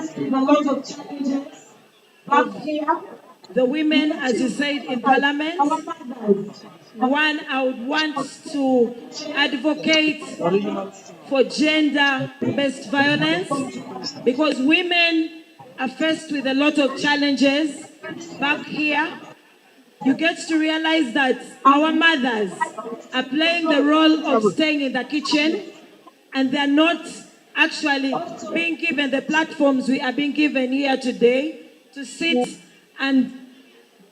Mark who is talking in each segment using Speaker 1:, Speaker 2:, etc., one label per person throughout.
Speaker 1: faced with a lot of challenges back here.
Speaker 2: The women, as you said, in Parliament. One, I would want to advocate for gender-based violence because women are faced with a lot of challenges back here. You get to realize that our mothers are playing the role of staying in the kitchen and they're not actually being given the platforms we are being given here today to sit and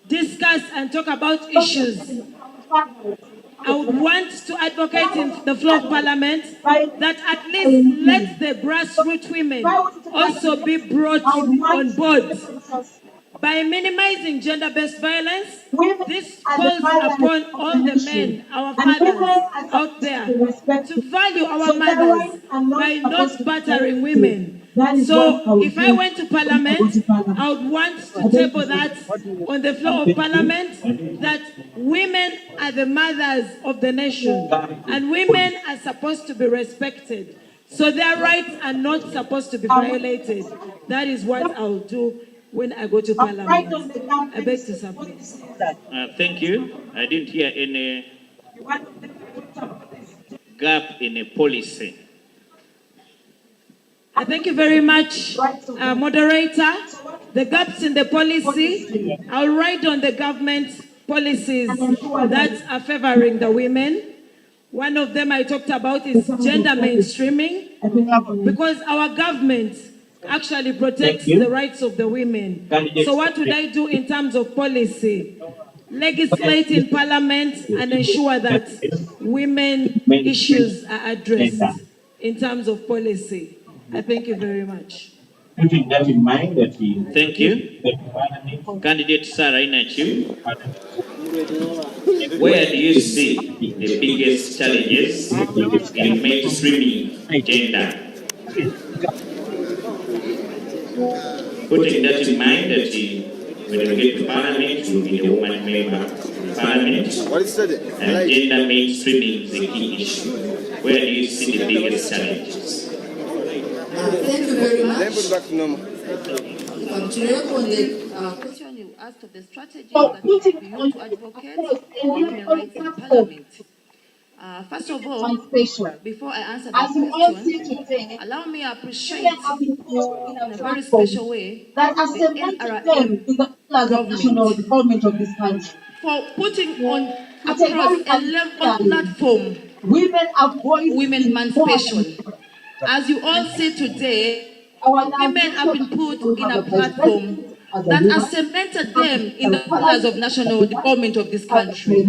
Speaker 2: discuss and talk about issues. I would want to advocate in the floor of Parliament that at least let the grassroots women also be brought on board. By minimizing gender-based violence, this calls upon all the men, our fathers out there, to value our mothers by not battering women. So if I went to Parliament, I would want to table that on the floor of Parliament, that women are the mothers of the nation, and women are supposed to be respected. So their rights are not supposed to be violated. That is what I'll do when I go to Parliament. I beg to submit.
Speaker 3: Thank you. I didn't hear any gap in a policy.
Speaker 2: Thank you very much, moderator. The gaps in the policy, I'll write on the government policies that are favoring the women. One of them I talked about is gender mainstreaming, because our government actually protects the rights of the women. So what would I do in terms of policy? Legislate in Parliament and ensure that women issues are addressed in terms of policy. I thank you very much.
Speaker 4: Keeping that in mind that
Speaker 3: Thank you. Candidate Sarah Inachu, where do you see the biggest challenges in mainstreaming gender? Putting that in mind that when you get to Parliament, you'll be the woman member of Parliament, and gender mainstreaming is a key issue. Where do you see the biggest challenges?
Speaker 5: Thank you very much. Continuing on the question you asked of the strategy that we use to advocate for human rights in Parliament. First of all, before I answer that question, allow me to appreciate in a very special way the NRM government
Speaker 1: of this country
Speaker 5: for putting on across a level platform women emancipation. As you all see today, women have been put in a platform that has cemented them in the pillars of national development of this country.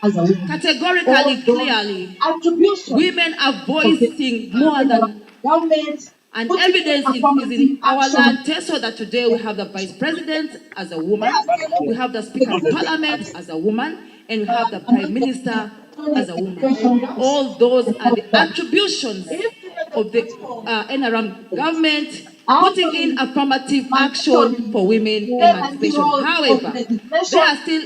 Speaker 5: Categorically, clearly, women are voicing more than government, and evidence is in our land. So that today we have the Vice President as a woman, we have the Speaker of Parliament as a woman, and we have the Prime Minister as a woman. All those are the attributions of the NRM government putting in affirmative action for women emancipation. However, there are still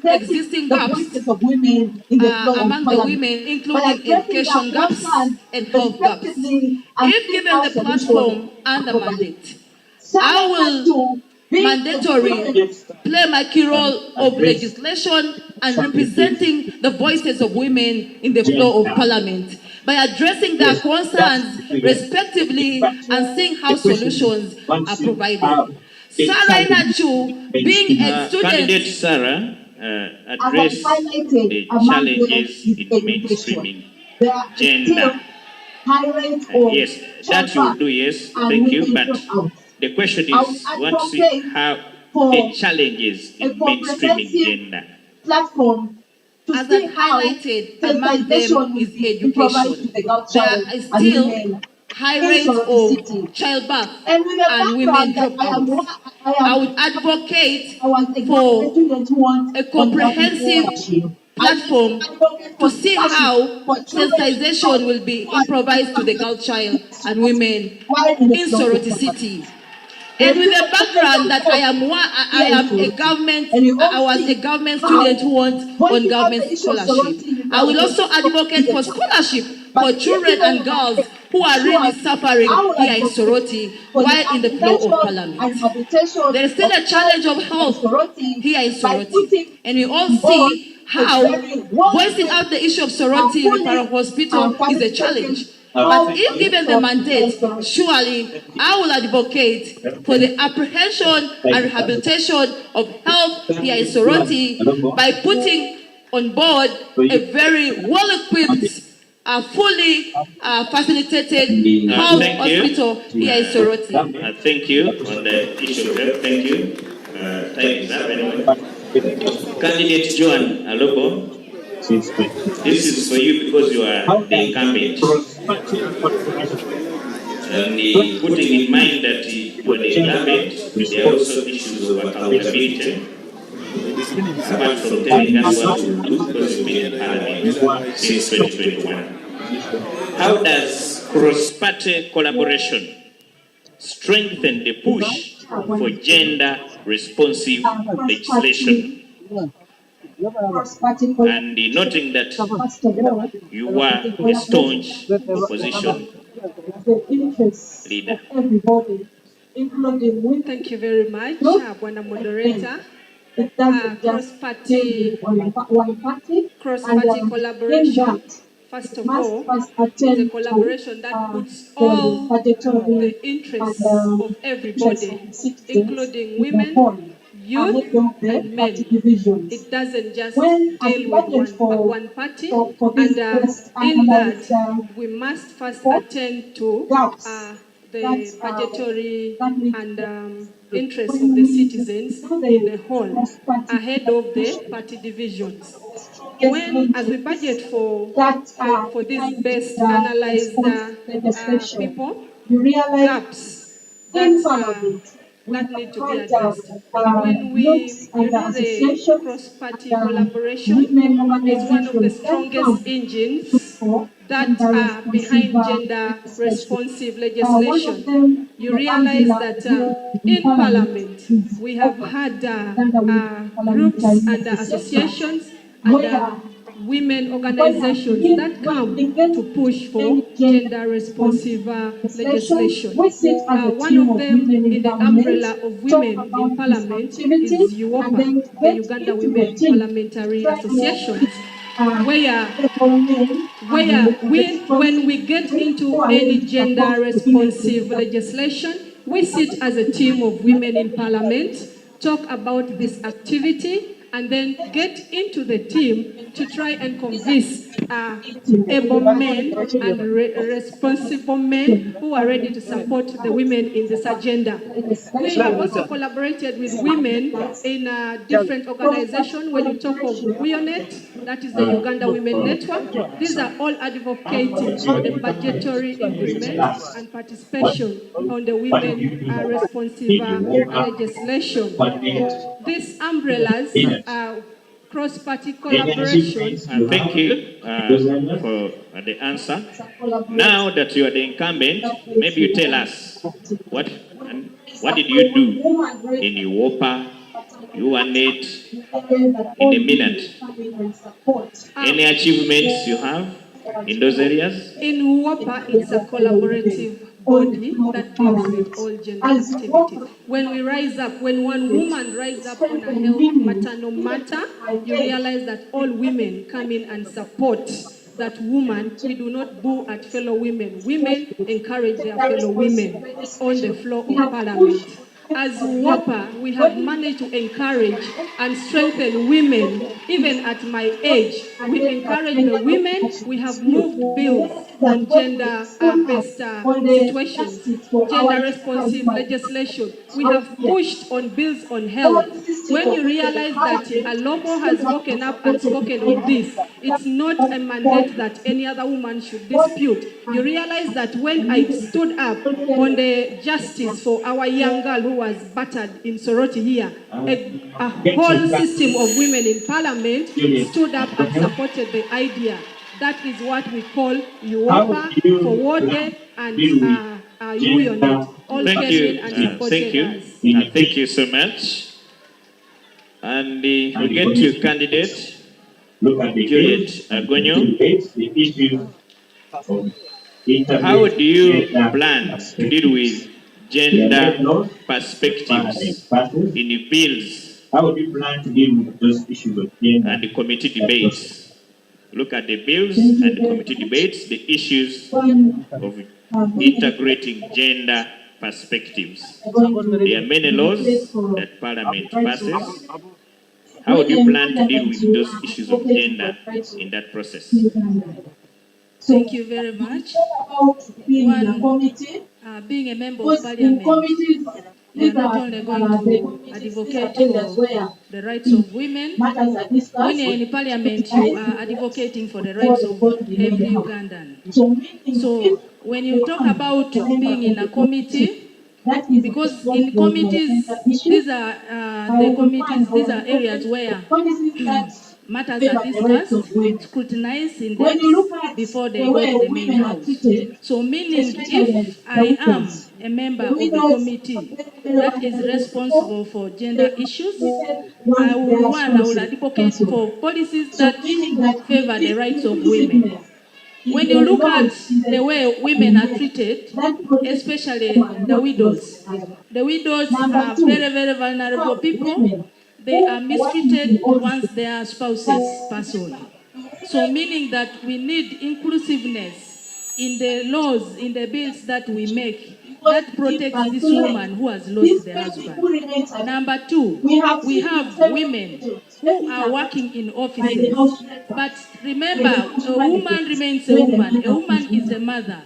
Speaker 5: existing gaps among the women, including education gaps and health gaps. If given the platform and the mandate, I will mandatory play my key role of legislation and representing the voices of women in the floor of Parliament by addressing their concerns respectively and seeing how solutions are provided. Sarah Inachu, being a student...
Speaker 3: Candidate Sarah, address the challenges in mainstreaming gender. Yes, that you will do, yes, thank you, but the question is, want to see how the challenges in mainstreaming gender.
Speaker 5: As I highlighted, among them is education. There is still high rates of childbirth and women dropouts. I would advocate for a comprehensive platform to see how sensitization will be improvised to the girl child and women in Soroti City. And with the background that I was a government student who went on government scholarship. I will also advocate for scholarship for children and girls who are really suffering here in Soroti while in the floor of parliament. There is still a challenge of health here in Soroti, and we all see how voicing out the issue of Soroti Referral Hospital is a challenge. But if given the mandate, surely I will advocate for the apprehension and rehabilitation of health here in Soroti by putting on board a very well-equipped, fully facilitated health hospital here in Soroti.
Speaker 3: Thank you on the issue of health. Thank you. Time is up anyway. Candidate Joan Alobo, this is for you because you are the incumbent. And putting in mind that you are the incumbent, there are also issues of accountability. Apart from telling us what to do because you've been in Parliament since 2021. How does cross-party collaboration strengthen the push for gender-responsive legislation? And noting that you were a staunch opposition leader.
Speaker 2: Thank you very much, Bwana Moderator. Cross-party collaboration, first of all, is a collaboration that puts all the interests of everybody, including women, youth, and men. It doesn't just deal with one party, and in that, we must first attend to the budgetary and interests of the citizens in the whole, ahead of the party divisions. When, as we budget for this best analyzed people, gaps that need to be addressed. When we, the cross-party collaboration is one of the strongest engines that are behind gender-responsive legislation. You realize that in Parliament, we have had groups and associations and women organizations that come to push for gender-responsive legislation. One of them in the umbrella of women in Parliament is UOPA, the Uganda Women Parliamentary Association, where when we get into any gender-responsive legislation, we sit as a team of women in Parliament, talk about this activity, and then get into the team to try and convince able men and responsible men who are ready to support the women in this agenda. We have also collaborated with women in different organizations. When you talk of WIONET, that is the Uganda Women Network, these are all advocating for the budgetary increment and participation on the women responsive legislation. These umbrellas are cross-party collaboration.
Speaker 3: Thank you for the answer. Now that you are the incumbent, maybe you tell us what did you do in UOPA, UANET, in a minute. Any achievements you have in those areas?
Speaker 2: In UOPA, it's a collaborative body that deals with all gender activities. When we rise up, when one woman rises up on a health maternal matter, you realize that all women come in and support that woman. We do not boo at fellow women. Women encourage their fellow women on the floor of Parliament. As WOPA, we have managed to encourage and strengthen women, even at my age. We encourage the women. We have moved bills on gender-based situations, gender-responsive legislation. We have pushed on bills on health. When you realize that Alobo has woken up and spoken on this, it's not a mandate that any other woman should dispute. You realize that when I stood up on the justice for our young girl who was battered in Soroti here, a whole system of women in Parliament stood up and supported the idea. That is what we call UOPA, Forward, and UONET. All came in and supported us.
Speaker 3: Thank you so much. And we get to candidate Juliet Agonyo.
Speaker 4: of
Speaker 3: How
Speaker 4: integrate
Speaker 3: do you
Speaker 4: gender
Speaker 3: plan to deal
Speaker 4: perspectives.
Speaker 3: with
Speaker 4: They are
Speaker 3: gender
Speaker 4: made laws that Parliament
Speaker 3: perspectives
Speaker 4: passes.
Speaker 3: in bills
Speaker 4: How do you plan to deal with those issues of gender
Speaker 3: and committee
Speaker 4: diversity?
Speaker 3: debates? Look at the bills
Speaker 1: Thank you
Speaker 3: and the
Speaker 1: very
Speaker 3: committee
Speaker 1: much.
Speaker 3: debates, the issues
Speaker 1: When
Speaker 3: of
Speaker 1: many
Speaker 3: integrating gender perspectives.
Speaker 1: are going
Speaker 3: There are
Speaker 1: to
Speaker 3: many
Speaker 1: advocate
Speaker 3: laws
Speaker 1: for
Speaker 3: that Parliament
Speaker 1: the rights of
Speaker 3: passes.
Speaker 1: women,
Speaker 3: How
Speaker 1: when
Speaker 3: do
Speaker 1: you're
Speaker 3: you
Speaker 1: in
Speaker 3: plan to deal
Speaker 1: parliament,
Speaker 3: with
Speaker 1: you
Speaker 3: those
Speaker 1: are
Speaker 3: issues of
Speaker 1: advocating for
Speaker 3: gender
Speaker 1: the rights of
Speaker 3: in that process?
Speaker 1: children.
Speaker 2: Thank
Speaker 1: So
Speaker 2: you very
Speaker 1: we
Speaker 2: much.
Speaker 1: talk about being in a
Speaker 2: One,
Speaker 1: committee,
Speaker 2: being a member of
Speaker 1: because in
Speaker 2: parliament,
Speaker 1: committees,
Speaker 2: you are
Speaker 1: these
Speaker 2: not
Speaker 1: are
Speaker 2: only going
Speaker 1: the
Speaker 2: to
Speaker 1: committees, these are
Speaker 2: advocate
Speaker 1: areas
Speaker 2: for
Speaker 1: where
Speaker 2: the rights
Speaker 1: the
Speaker 2: of women.
Speaker 1: matters are
Speaker 2: When
Speaker 1: discussed,
Speaker 2: you're in parliament, you
Speaker 1: scrutinized,
Speaker 2: are advocating for the
Speaker 1: before
Speaker 2: rights
Speaker 1: they
Speaker 2: of
Speaker 1: go to the main
Speaker 2: every
Speaker 1: house.
Speaker 2: Ugandan.
Speaker 1: So meaning if
Speaker 2: So when you talk
Speaker 1: I am
Speaker 2: about
Speaker 1: a member
Speaker 2: being
Speaker 1: of
Speaker 2: in a
Speaker 1: the committee,
Speaker 2: committee,
Speaker 1: that is
Speaker 2: because in
Speaker 1: responsible for gender
Speaker 2: committees,
Speaker 1: issues,
Speaker 2: these are
Speaker 1: I
Speaker 2: the
Speaker 1: will find
Speaker 2: committees,
Speaker 1: or
Speaker 2: these are areas
Speaker 1: advocate for
Speaker 2: where
Speaker 1: policies that
Speaker 2: matters are
Speaker 1: favor the rights
Speaker 2: discussed,
Speaker 1: of women.
Speaker 2: scrutinized in
Speaker 1: When
Speaker 2: depth
Speaker 1: you look at
Speaker 2: before they
Speaker 1: the
Speaker 2: go
Speaker 1: way
Speaker 2: to the main
Speaker 1: women are
Speaker 2: house.
Speaker 1: treated,
Speaker 2: So meaning
Speaker 1: especially
Speaker 2: if
Speaker 1: the
Speaker 2: I am
Speaker 1: widows,
Speaker 2: a member
Speaker 1: the
Speaker 2: of the
Speaker 1: widows are
Speaker 2: committee
Speaker 1: very, very
Speaker 2: that is
Speaker 1: vulnerable people.
Speaker 2: responsible for gender
Speaker 1: They are
Speaker 2: issues,
Speaker 1: treated
Speaker 2: I
Speaker 1: once they
Speaker 2: will
Speaker 1: are
Speaker 2: one, I will
Speaker 1: sponsored.
Speaker 2: advocate for policies
Speaker 1: So
Speaker 2: that
Speaker 1: meaning that
Speaker 2: favor
Speaker 1: this
Speaker 2: the rights of women.
Speaker 1: inclusiveness in
Speaker 2: When you
Speaker 1: the
Speaker 2: look at
Speaker 1: laws, in the
Speaker 2: the way women are
Speaker 1: legislation,
Speaker 2: treated,
Speaker 1: that protects the
Speaker 2: especially
Speaker 1: woman,
Speaker 2: the
Speaker 1: not just
Speaker 2: widows,
Speaker 1: the husband.
Speaker 2: the widows
Speaker 1: Number
Speaker 2: are
Speaker 1: two,
Speaker 2: very, very
Speaker 1: you
Speaker 2: vulnerable
Speaker 1: have
Speaker 2: people.
Speaker 1: women
Speaker 2: They
Speaker 1: who
Speaker 2: are
Speaker 1: are working in
Speaker 2: mistreated once
Speaker 1: offices.
Speaker 2: their spouses
Speaker 1: But
Speaker 2: pass on. So
Speaker 1: women
Speaker 2: meaning that we need inclusiveness in the laws, in the bills that we make,
Speaker 1: because
Speaker 2: that
Speaker 1: it gives
Speaker 2: protects
Speaker 1: birth to
Speaker 2: this
Speaker 1: life.
Speaker 2: woman who has lost
Speaker 1: This
Speaker 2: their
Speaker 1: baby
Speaker 2: husband.
Speaker 1: who remains at
Speaker 2: Number two,
Speaker 1: we have
Speaker 2: we
Speaker 1: seen in
Speaker 2: have
Speaker 1: several
Speaker 2: women
Speaker 1: occasions,
Speaker 2: who
Speaker 1: babies
Speaker 2: are
Speaker 1: are brought
Speaker 2: working in
Speaker 1: by the
Speaker 2: offices.
Speaker 1: house helper,
Speaker 2: But
Speaker 1: by the
Speaker 2: remember,
Speaker 1: house
Speaker 2: a woman
Speaker 1: managers
Speaker 2: remains a
Speaker 1: when the
Speaker 2: woman. A
Speaker 1: mother is
Speaker 2: woman is
Speaker 1: not
Speaker 2: a
Speaker 1: around.
Speaker 2: mother.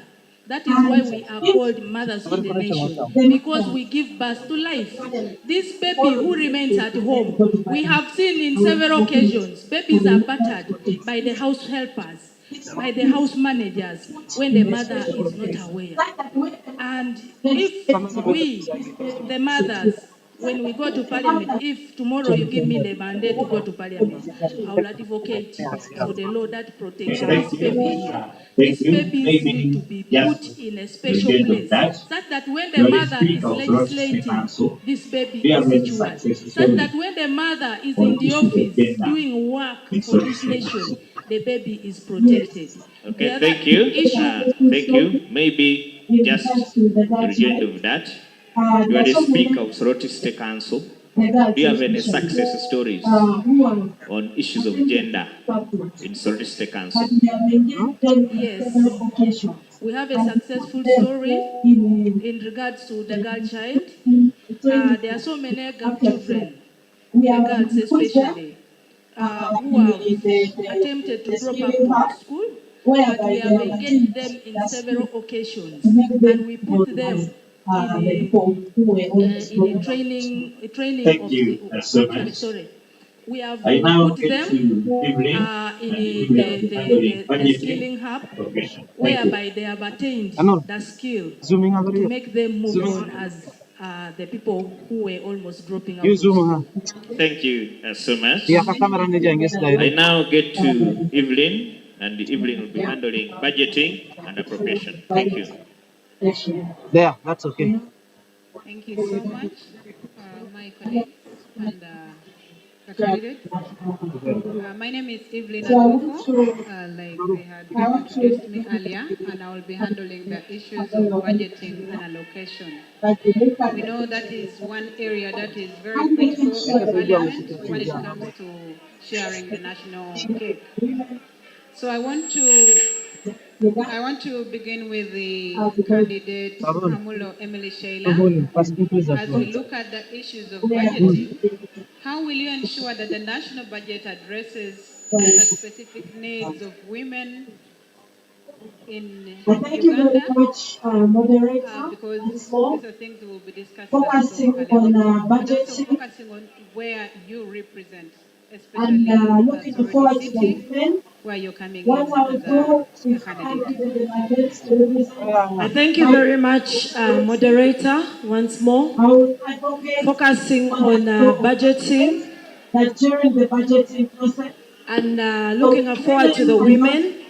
Speaker 2: That is why
Speaker 1: And
Speaker 2: we are
Speaker 1: if
Speaker 2: called mothers in the nation,
Speaker 1: the
Speaker 2: because
Speaker 1: mother
Speaker 2: we give birth to life.
Speaker 1: finally
Speaker 2: This baby who
Speaker 1: follows
Speaker 2: remains at
Speaker 1: and then
Speaker 2: home,
Speaker 1: go to
Speaker 2: we
Speaker 1: parliament,
Speaker 2: have seen in
Speaker 1: I will
Speaker 2: several
Speaker 1: advocate
Speaker 2: occasions,
Speaker 1: for
Speaker 2: babies
Speaker 1: the
Speaker 2: are
Speaker 1: law that
Speaker 2: battered
Speaker 1: protects
Speaker 2: by the
Speaker 1: this.
Speaker 2: house helpers,
Speaker 1: It's
Speaker 2: by the
Speaker 1: it's
Speaker 2: house managers,
Speaker 1: put
Speaker 2: when the
Speaker 1: in a
Speaker 2: mother
Speaker 1: special
Speaker 2: is not
Speaker 1: place.
Speaker 2: aware.
Speaker 1: That way
Speaker 2: And if
Speaker 1: legislation
Speaker 2: we, the
Speaker 1: is
Speaker 2: mothers,
Speaker 1: secure.
Speaker 2: when we go to
Speaker 1: The
Speaker 2: parliament,
Speaker 1: mother
Speaker 2: if tomorrow you give me the mandate to go to parliament, I will advocate for the law that protects
Speaker 4: Thank
Speaker 2: this
Speaker 4: you.
Speaker 2: baby here.
Speaker 4: Thank
Speaker 2: These
Speaker 4: you.
Speaker 2: babies need to
Speaker 4: Maybe
Speaker 2: be put
Speaker 4: just
Speaker 2: in a
Speaker 4: to
Speaker 2: special
Speaker 4: get on
Speaker 2: place,
Speaker 4: that,
Speaker 2: such that when the
Speaker 4: you're the
Speaker 2: mother
Speaker 4: speaker
Speaker 2: is
Speaker 4: of Soroti State
Speaker 2: legislating,
Speaker 4: Council.
Speaker 2: this baby
Speaker 4: We have
Speaker 2: is
Speaker 4: many
Speaker 2: secured.
Speaker 4: success
Speaker 2: Such
Speaker 4: stories
Speaker 2: that when the mother is
Speaker 4: on
Speaker 2: in the
Speaker 4: issues of
Speaker 2: office
Speaker 4: gender
Speaker 2: doing work
Speaker 4: in
Speaker 2: for
Speaker 4: Soroti
Speaker 2: this
Speaker 4: State
Speaker 2: nation,
Speaker 4: Council.
Speaker 2: the baby is
Speaker 1: Yes.
Speaker 2: protected. The
Speaker 3: Okay,
Speaker 2: other
Speaker 3: thank you.
Speaker 2: issue,
Speaker 3: Thank you. Maybe
Speaker 1: With
Speaker 3: just
Speaker 1: regards to the
Speaker 3: a
Speaker 1: girls'
Speaker 3: rejoinder
Speaker 1: right,
Speaker 3: of that. You
Speaker 1: there
Speaker 3: are
Speaker 1: are
Speaker 3: the
Speaker 1: so
Speaker 3: speaker
Speaker 1: many
Speaker 3: of Soroti State Council.
Speaker 1: the
Speaker 3: Do
Speaker 1: girls
Speaker 3: you have any
Speaker 1: especially
Speaker 3: success stories
Speaker 1: who are
Speaker 3: on issues of
Speaker 1: attempted to
Speaker 3: gender
Speaker 1: support.
Speaker 3: in Soroti State
Speaker 1: But
Speaker 3: Council?
Speaker 1: we have engaged them on
Speaker 2: yes,
Speaker 1: several occasions.
Speaker 2: we have a
Speaker 1: And
Speaker 2: successful
Speaker 1: them
Speaker 2: story
Speaker 1: in
Speaker 2: in regards to the girl child.
Speaker 1: training
Speaker 2: There are so many
Speaker 1: after school.
Speaker 2: children,
Speaker 1: We
Speaker 2: the
Speaker 1: have
Speaker 2: girls
Speaker 1: put them
Speaker 2: especially, who
Speaker 1: in
Speaker 2: have attempted to
Speaker 1: the
Speaker 2: drop out
Speaker 1: skilling
Speaker 2: of
Speaker 1: hub,
Speaker 2: school, but
Speaker 1: whereby
Speaker 2: we
Speaker 1: they
Speaker 2: have
Speaker 1: have
Speaker 2: engaged
Speaker 1: attained
Speaker 2: them in
Speaker 1: their
Speaker 2: several
Speaker 1: skill to
Speaker 2: occasions,
Speaker 1: make
Speaker 2: and
Speaker 1: them
Speaker 2: we put
Speaker 1: known
Speaker 2: them
Speaker 1: as the people who were almost
Speaker 2: in a
Speaker 1: dropping out of school.
Speaker 2: training
Speaker 4: Thank
Speaker 2: of
Speaker 4: you so
Speaker 2: actually
Speaker 4: much.
Speaker 2: sorry, we have
Speaker 4: I now
Speaker 2: put
Speaker 4: get
Speaker 2: them
Speaker 4: to Evelyn,
Speaker 2: in
Speaker 4: and Evelyn will be handling
Speaker 2: the
Speaker 4: budgeting
Speaker 2: skilling hub,
Speaker 4: and profession. Thank you.
Speaker 2: whereby they have attained the skill to make them move on as the people who were almost dropping out of school.
Speaker 3: Thank you so much. I
Speaker 1: Thank
Speaker 3: now get to Evelyn, and Evelyn will be handling budgeting and appropriation. Thank you.
Speaker 1: you.
Speaker 5: Thank you so much, my colleagues and the candidates. My name is Evelyn
Speaker 1: So I want
Speaker 5: Adwoko,
Speaker 1: to
Speaker 5: like they had
Speaker 1: I want
Speaker 5: introduced me
Speaker 1: to
Speaker 5: earlier, and I will be handling the issues of budgeting and allocation.
Speaker 1: like we look at
Speaker 5: We
Speaker 1: the
Speaker 5: know that
Speaker 1: issues.
Speaker 5: is one area that is very
Speaker 1: How do we
Speaker 5: critical in
Speaker 1: ensure
Speaker 5: the
Speaker 1: that
Speaker 5: parliament when it comes to sharing the national cake.
Speaker 1: women
Speaker 5: So
Speaker 1: the
Speaker 5: I
Speaker 1: guys
Speaker 5: want to begin with the
Speaker 1: because
Speaker 5: candidate Hamulo Emily Sheila. As we look at the issues of
Speaker 1: we are
Speaker 5: budgeting, how will you ensure that the national budget addresses the specific needs of women in
Speaker 1: thank you very
Speaker 5: Uganda?
Speaker 1: much, moderator,
Speaker 5: Because
Speaker 1: once more,
Speaker 5: these are things we will be discussing at the floor of
Speaker 1: focusing on
Speaker 5: parliament, but also
Speaker 1: budgeting
Speaker 5: focusing on where you represent,
Speaker 1: and
Speaker 5: especially
Speaker 1: looking
Speaker 5: Soroti
Speaker 1: forward to the
Speaker 5: City,
Speaker 1: weekend.
Speaker 5: where you're coming
Speaker 1: What
Speaker 5: in
Speaker 1: I'll
Speaker 5: as
Speaker 1: do
Speaker 5: a
Speaker 1: if I'm
Speaker 5: candidate.
Speaker 1: given the mandate to represent
Speaker 2: I thank you
Speaker 1: my
Speaker 2: very much, moderator, once more,
Speaker 1: I will advocate
Speaker 2: focusing
Speaker 1: on the
Speaker 2: on
Speaker 1: floor of
Speaker 2: budgeting
Speaker 1: parliament that during the budgeting process,
Speaker 2: and
Speaker 1: so
Speaker 2: looking forward to the
Speaker 1: women are not
Speaker 2: women.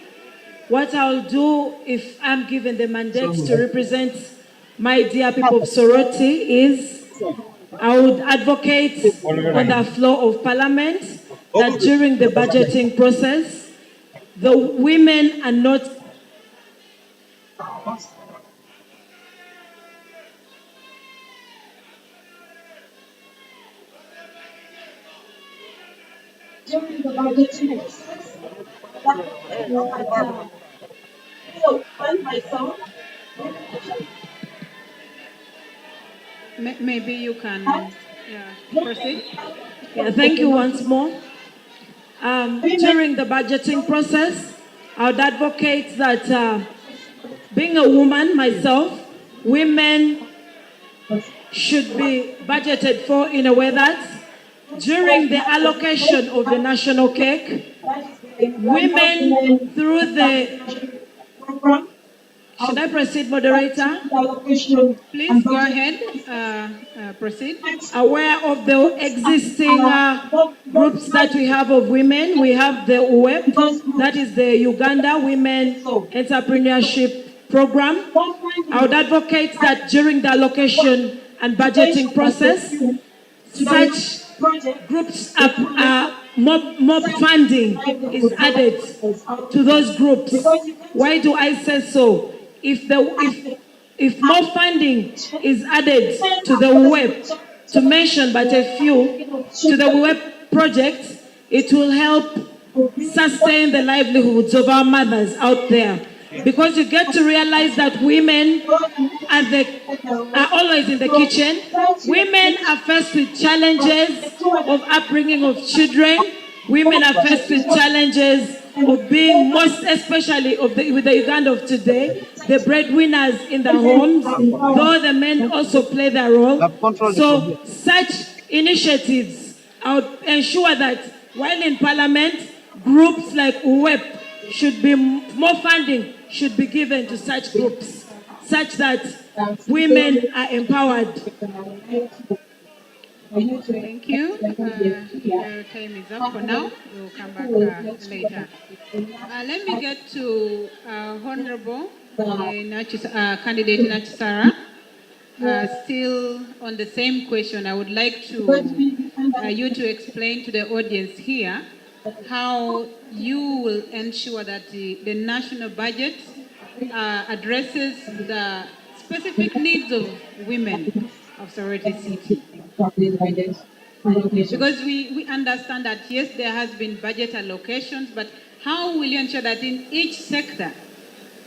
Speaker 2: What I'll do if I'm given the mandate to represent my dear people of Soroti is I would advocate on the floor of parliament that during the budgeting process, the women are not
Speaker 1: During the budgeting process, so when myself,
Speaker 4: Maybe you can proceed.
Speaker 2: Yeah, thank you once more. During the budgeting process, I would advocate that being a woman myself, women should be budgeted for in a way that during the allocation of the national cake, women through the,
Speaker 1: program,
Speaker 2: should I proceed, moderator?
Speaker 4: Please go ahead. Proceed.
Speaker 2: Aware of the existing groups that we have of women. We have the UWEP, that is the Uganda Women Entrepreneurship Program. I would advocate that during the allocation and budgeting process, such groups mob funding is added to those groups. Why do I say so? If more funding is added to the web, to mention but a few, to the web projects, it will help sustain the livelihoods of our mothers out there. Because you get to realize that women are always in the kitchen. Women are faced with challenges of upbringing of children. Women are faced with challenges of being, most especially with the Uganda of today, the breadwinners in the homes, though the men also play their role. So such initiatives, I would ensure that while in Parliament, groups like UWEP should be, more funding should be given to such groups, such that women are empowered.
Speaker 4: Thank you. Your time is up for now. We'll come back later. Let me get to Honorable candidate Nachisara. Still on the same question, I would like you to explain to the audience here how you will ensure that the national budget addresses the specific needs of women of Soroti City. Because we understand that, yes, there has been budget allocations, but how will you ensure that in each sector,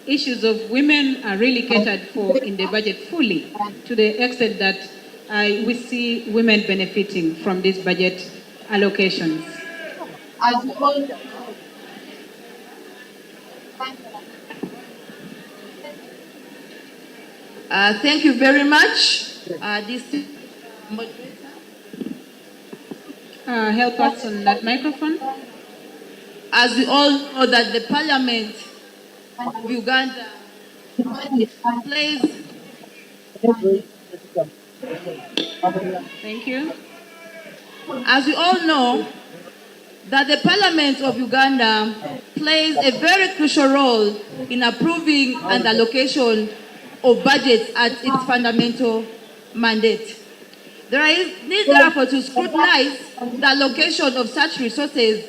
Speaker 4: issues of women are really catered for in the budget fully, to the extent that we see women benefiting from these budget allocations?
Speaker 5: Thank you very much.
Speaker 4: Help us on that microphone.
Speaker 5: As we all know that the Parliament of Uganda plays.
Speaker 4: Thank you.
Speaker 5: As we all know that the Parliament of Uganda plays a very crucial role in approving and allocation of budgets at its fundamental mandate. There is need, therefore, to scrutinize the allocation of such resources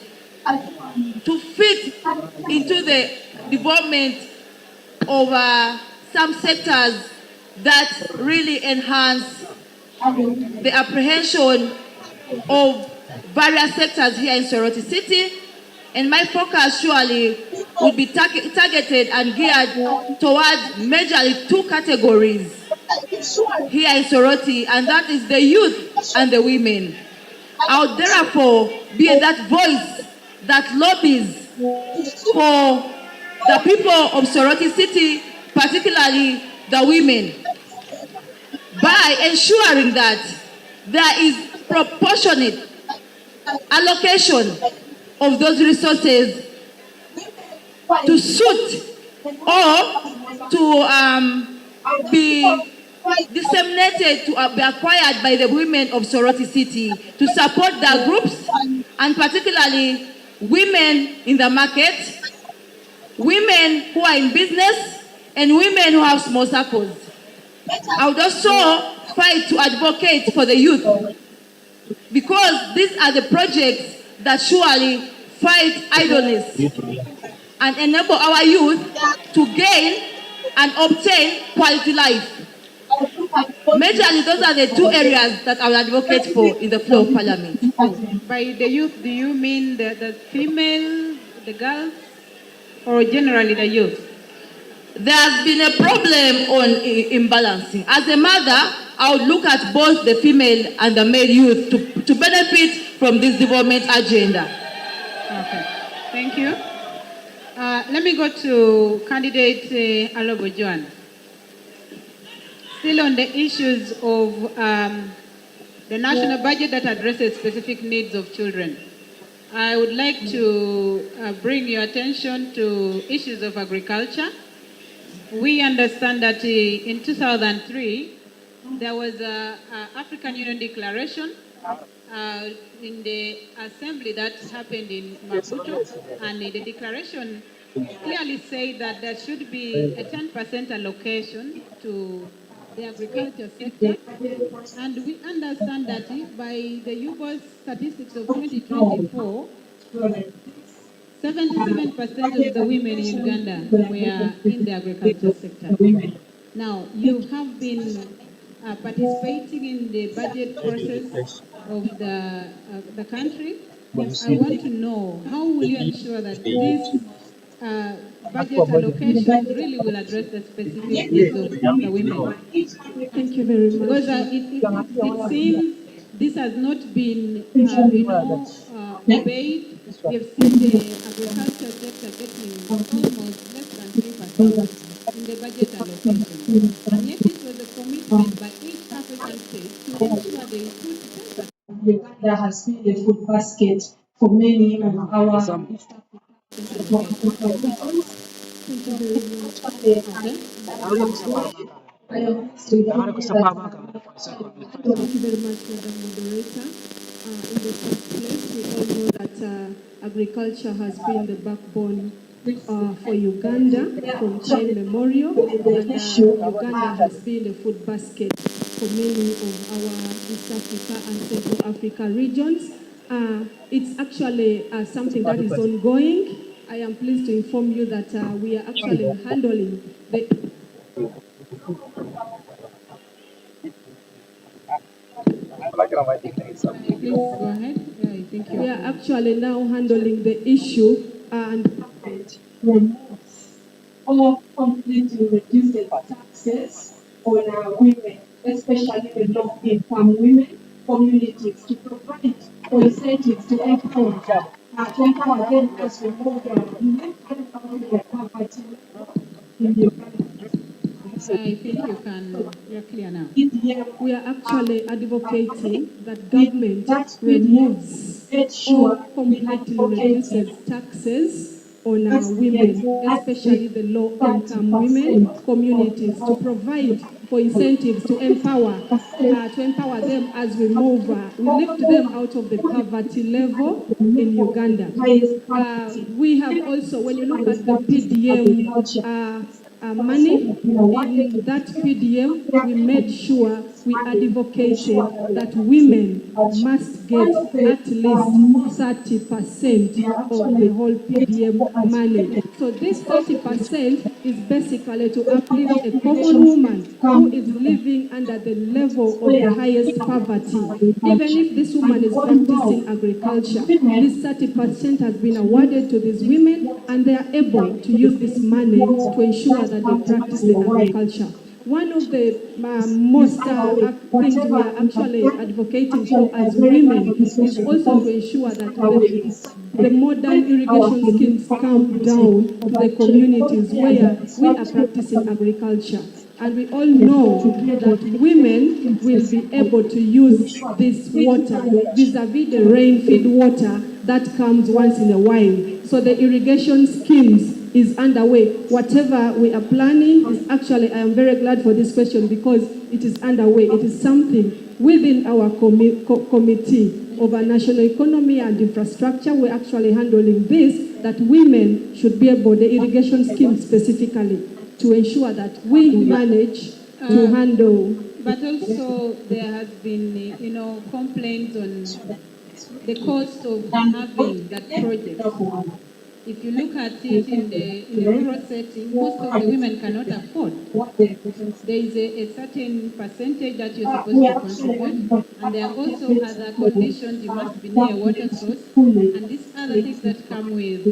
Speaker 5: to fit into the development of some sectors that really enhance the apprehension of various sectors here in Soroti City. And my focus surely will be targeted and geared towards majorly two categories here in Soroti, and that is the youth and the women. I would therefore be that voice that lobbies for the people of Soroti City, particularly the women, by ensuring that there is proportionate allocation of those resources to suit or to be disseminated, to be acquired by the women of Soroti City to support their groups, and particularly women in the market, women who are in business, and women who have small circles. I would also fight to advocate for the youth, because these are the projects that surely fight idleness and enable our youth to gain and obtain quality life. Majorly, those are the two areas that I will advocate for in the floor of parliament.
Speaker 4: By the youth, do you mean the female, the girls, or generally the youth?
Speaker 5: There has been a problem on imbalancing. As a mother, I would look at both the female and the male youth to benefit from this development agenda.
Speaker 4: Okay, thank you. Let me go to candidate Alobo Joan. Still on the issues of the national budget that addresses specific needs of children. I would like to bring your attention to issues of agriculture. We understand that in 2003, there was an African Union Declaration in the assembly that happened in Maputo, and the declaration clearly said that there should be a 10% allocation to the agriculture sector. And we understand that by the UBOS statistics of 2024, 77% of the women in Uganda were in the agriculture sector. Now, you have been participating in the budget process of the country. I want to know, how will you ensure that this budget allocations really will address the specific needs of the women?
Speaker 2: Thank you very much.
Speaker 4: Because it seems this has not been, obeyed. We have seen the agriculture sector getting almost less than 3% in the budget allocation. And yet it was a commitment by each African state to ensure they put 10%.
Speaker 1: Uganda has been a food basket for many of our East African
Speaker 2: Thank you very much, Madam Moderator. In the first place, we all know that agriculture has been the backbone for Uganda from time memorial, and Uganda has been the food basket for many of our East Africa and Central Africa regions. It's actually something that is ongoing. I am pleased to inform you that we are actually handling the
Speaker 4: Please go ahead. Thank you.
Speaker 2: We are actually now handling the issue and
Speaker 1: removes or completely reduces taxes on our women, especially the low-income women communities, to provide for incentives to empower them as we move women out of the poverty in the
Speaker 4: I think you're clear now.
Speaker 2: we are actually advocating that government removes or completely reduces taxes on our women, especially the low-income women communities, to provide for incentives to empower them as we move, we lift them out of the poverty level in Uganda. We have also, when you look at the PDM money, in that PDM, we made sure we advocated that women must get at least 30% of the whole PDM money. So this 30% is basically to uplift a common woman who is living under the level of the highest poverty. Even if this woman is practicing agriculture, this 30% has been awarded to these women, and they are able to use this money to ensure that they practice the agriculture. One of the most things we are actually advocating for as women is also to ensure that the modern irrigation schemes come down to the communities where we are practicing agriculture. And we all know that women will be able to use this water vis-a-vis the rain feed water that comes once in a while. So the irrigation schemes is underway. Whatever we are planning is actually, I am very glad for this question because it is underway. It is something within our committee of our national economy and infrastructure. We're actually handling this, that women should be able, the irrigation scheme specifically, to ensure that we manage to handle.
Speaker 4: But also there has been, complaints on the cost of having that project. if you look at it in the rural setting, most of the women cannot afford. There is a certain percentage that you're supposed to contribute, and there are also other conditions. You must be near a water source, and these other things that come with,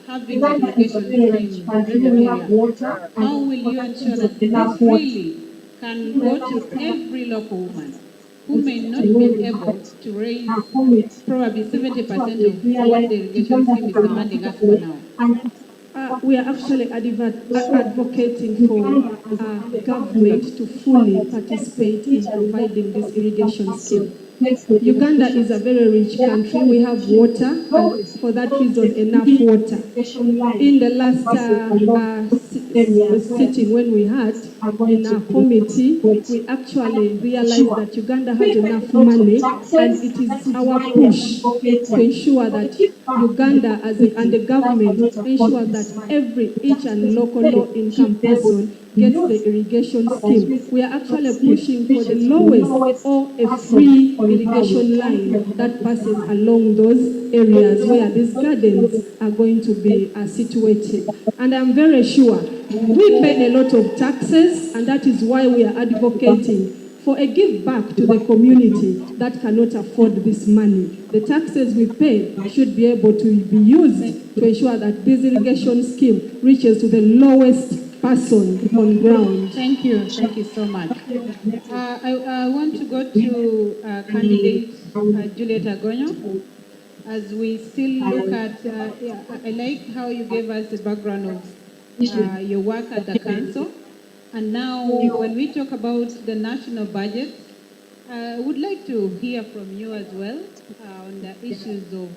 Speaker 4: having the irrigation scheme in your area. How will you ensure that this really can go to every local woman who may not be able to raise probably 70% of what the irrigation scheme is commanding us for now?
Speaker 2: We are actually advocating for government to fully participate in providing this irrigation scheme. Uganda is a very rich country. We have water, and for that reason, enough water. In the last sitting when we had in our committee, we actually realized that Uganda has enough money, and it is our push to ensure that Uganda and the government ensure that each and low-income person gets the irrigation scheme. We are actually pushing for the lowest or a free irrigation line that passes along those areas where these gardens are going to be situated. And I'm very sure we pay a lot of taxes, and that is why we are advocating for a give back to the community that cannot afford this money. The taxes we pay should be able to be used to ensure that this irrigation scheme reaches to the lowest person on ground.
Speaker 4: Thank you so much. I want to go to candidate Juliet Agonyo. As we still look at, I like how you gave us the background of your work at the council. And now when we talk about the national budget, I would like to hear from you as well on the issues of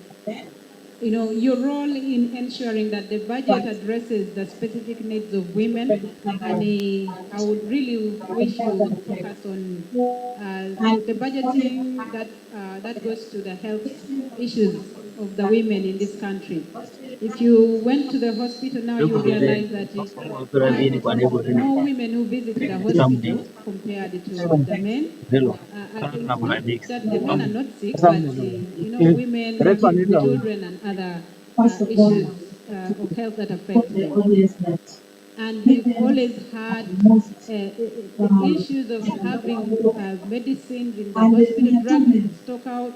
Speaker 4: your role in ensuring that the budget addresses the specific needs of women. And I would really wish you would focus on the budgeting that goes to the health issues of the women in this country. If you went to the hospital now, you realize that more women who visit the hospital compared to the men. Not that the men are not sick, but women, children, and other issues of health that affect them. And we've always had the issues of having medicines in the hospital, drug stock out.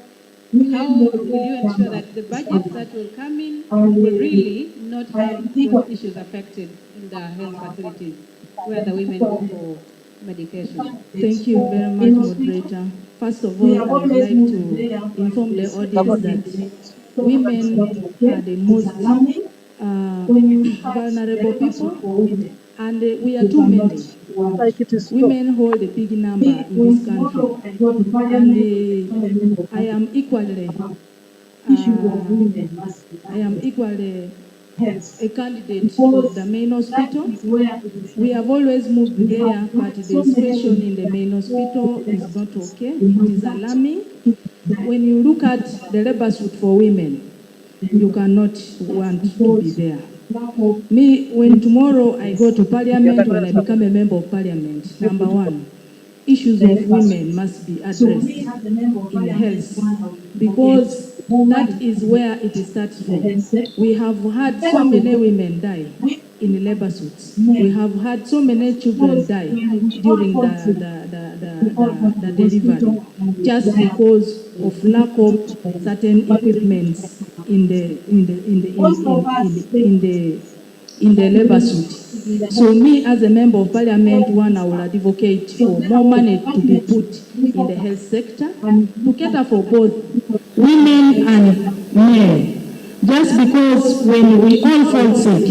Speaker 4: How will you ensure that the budgets that will come in will really not have those issues affected in the health facilities where the women go for medication?
Speaker 2: Thank you very much, moderator. First of all, I would like to inform the audience that women are the most vulnerable people, and we are too many. Women hold a big number in this country, and I am equally a candidate of the main hospital. We have always moved there, but the situation in the main hospital is not okay. It is alarming. When you look at the labor suit for women, you cannot want to be there. Me, when tomorrow I go to parliament, when I become a member of parliament, number one, issues of women must be addressed in health, because that is where it starts from. We have had so many women die in labor suits. We have had so many children die during the delivery, just because of lack of certain equipments in the labor suit. So me, as a member of parliament, I will advocate for more money to be put in the health sector to cater for both women and men. Just because when we all fall sick,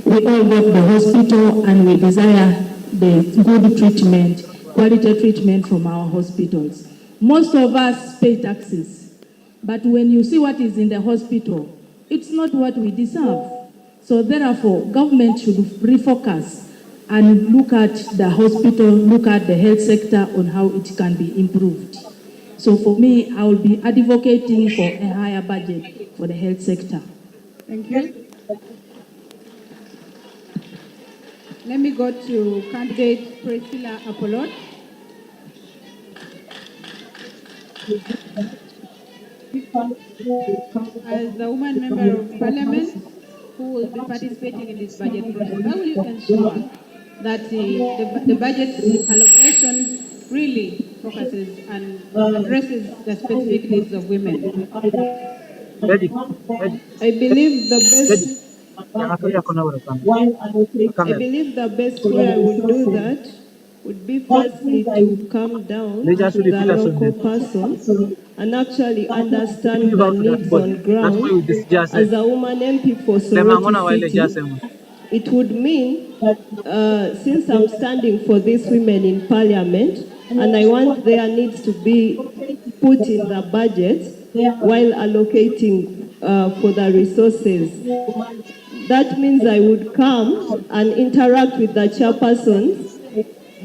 Speaker 2: we all go to the hospital and we desire the good treatment, quality treatment from our hospitals. Most of us pay taxes, but when you see what is in the hospital, it's not what we deserve. So therefore, government should refocus and look at the hospital, look at the health sector on how it can be improved. So for me, I will be advocating for a higher budget for the health sector.
Speaker 4: Thank you. Let me go to candidate Priscilla Apollot. As the woman member of parliament who will be participating in this budget process, how will you ensure that the budget allocation really focuses and addresses the specific needs of women?
Speaker 6: I believe the best way I would do that would be firstly to come down to the local person and actually understand the needs on ground. As a woman MP for Soroti City, it would mean, since I'm standing for these women in parliament and I want their needs to be put in the budget while allocating for the resources, that means I would come and interact with the chairpersons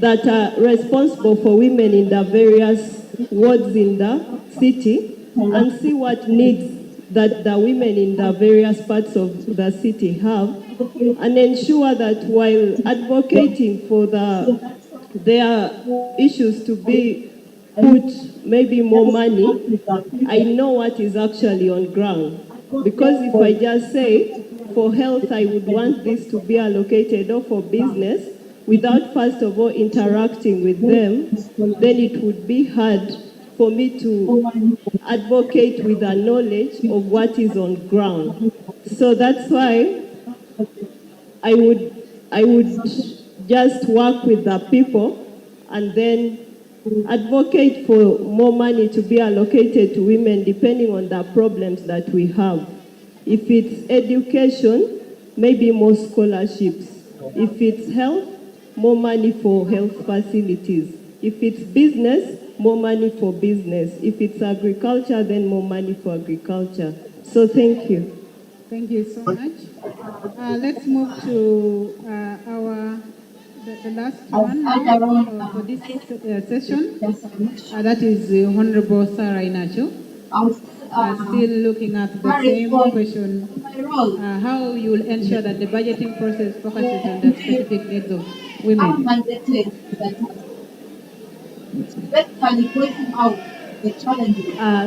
Speaker 6: that are responsible for women in the various wards in the city and see what needs that the women in the various parts of the city have, and ensure that while advocating for their issues to be put maybe more money, I know what is actually on ground. Because if I just say for health I would want this to be allocated, or for business, without first of all interacting with them, then it would be hard for me to advocate with the knowledge of what is on ground. So that's why I would just work with the people and then advocate for more money to be allocated to women depending on the problems that we have. If it's education, maybe more scholarships. If it's health, more money for health facilities. If it's business, more money for business. If it's agriculture, then more money for agriculture. So thank you.
Speaker 4: Thank you so much. Let's move to the last one now, for this session. That is Honorable Sarah Inacho. Still looking at the same question, how you will ensure that the budgeting process focuses on the specific needs of women.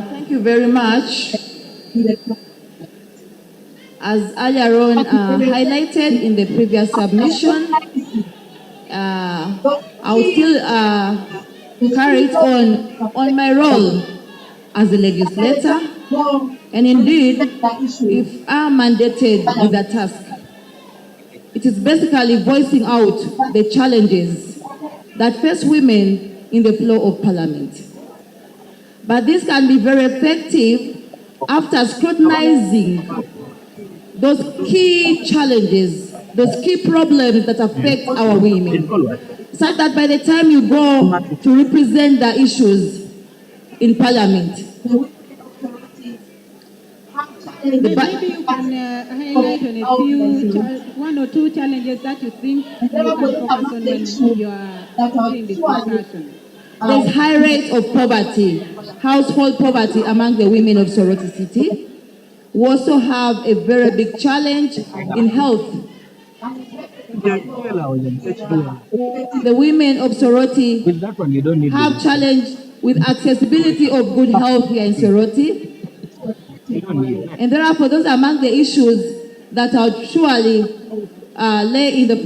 Speaker 5: Thank you very much. As earlier on highlighted in the previous submission, I will still carry it on my role as a legislator. And indeed, if I'm mandated with a task, it is basically voicing out the challenges that face women in the floor of parliament. But this can be very effective after scrutinizing those key challenges, those key problems that affect our women, such that by the time you go to represent the issues in parliament,
Speaker 4: maybe you can highlight on a few, one or two challenges that you think you can focus on when you are doing this discussion.
Speaker 5: there's high rate of poverty, household poverty among the women of Soroti City. We also have a very big challenge in health. The women of Soroti have challenge with accessibility of good health here in Soroti. And therefore, those are among the issues that I would surely lay in the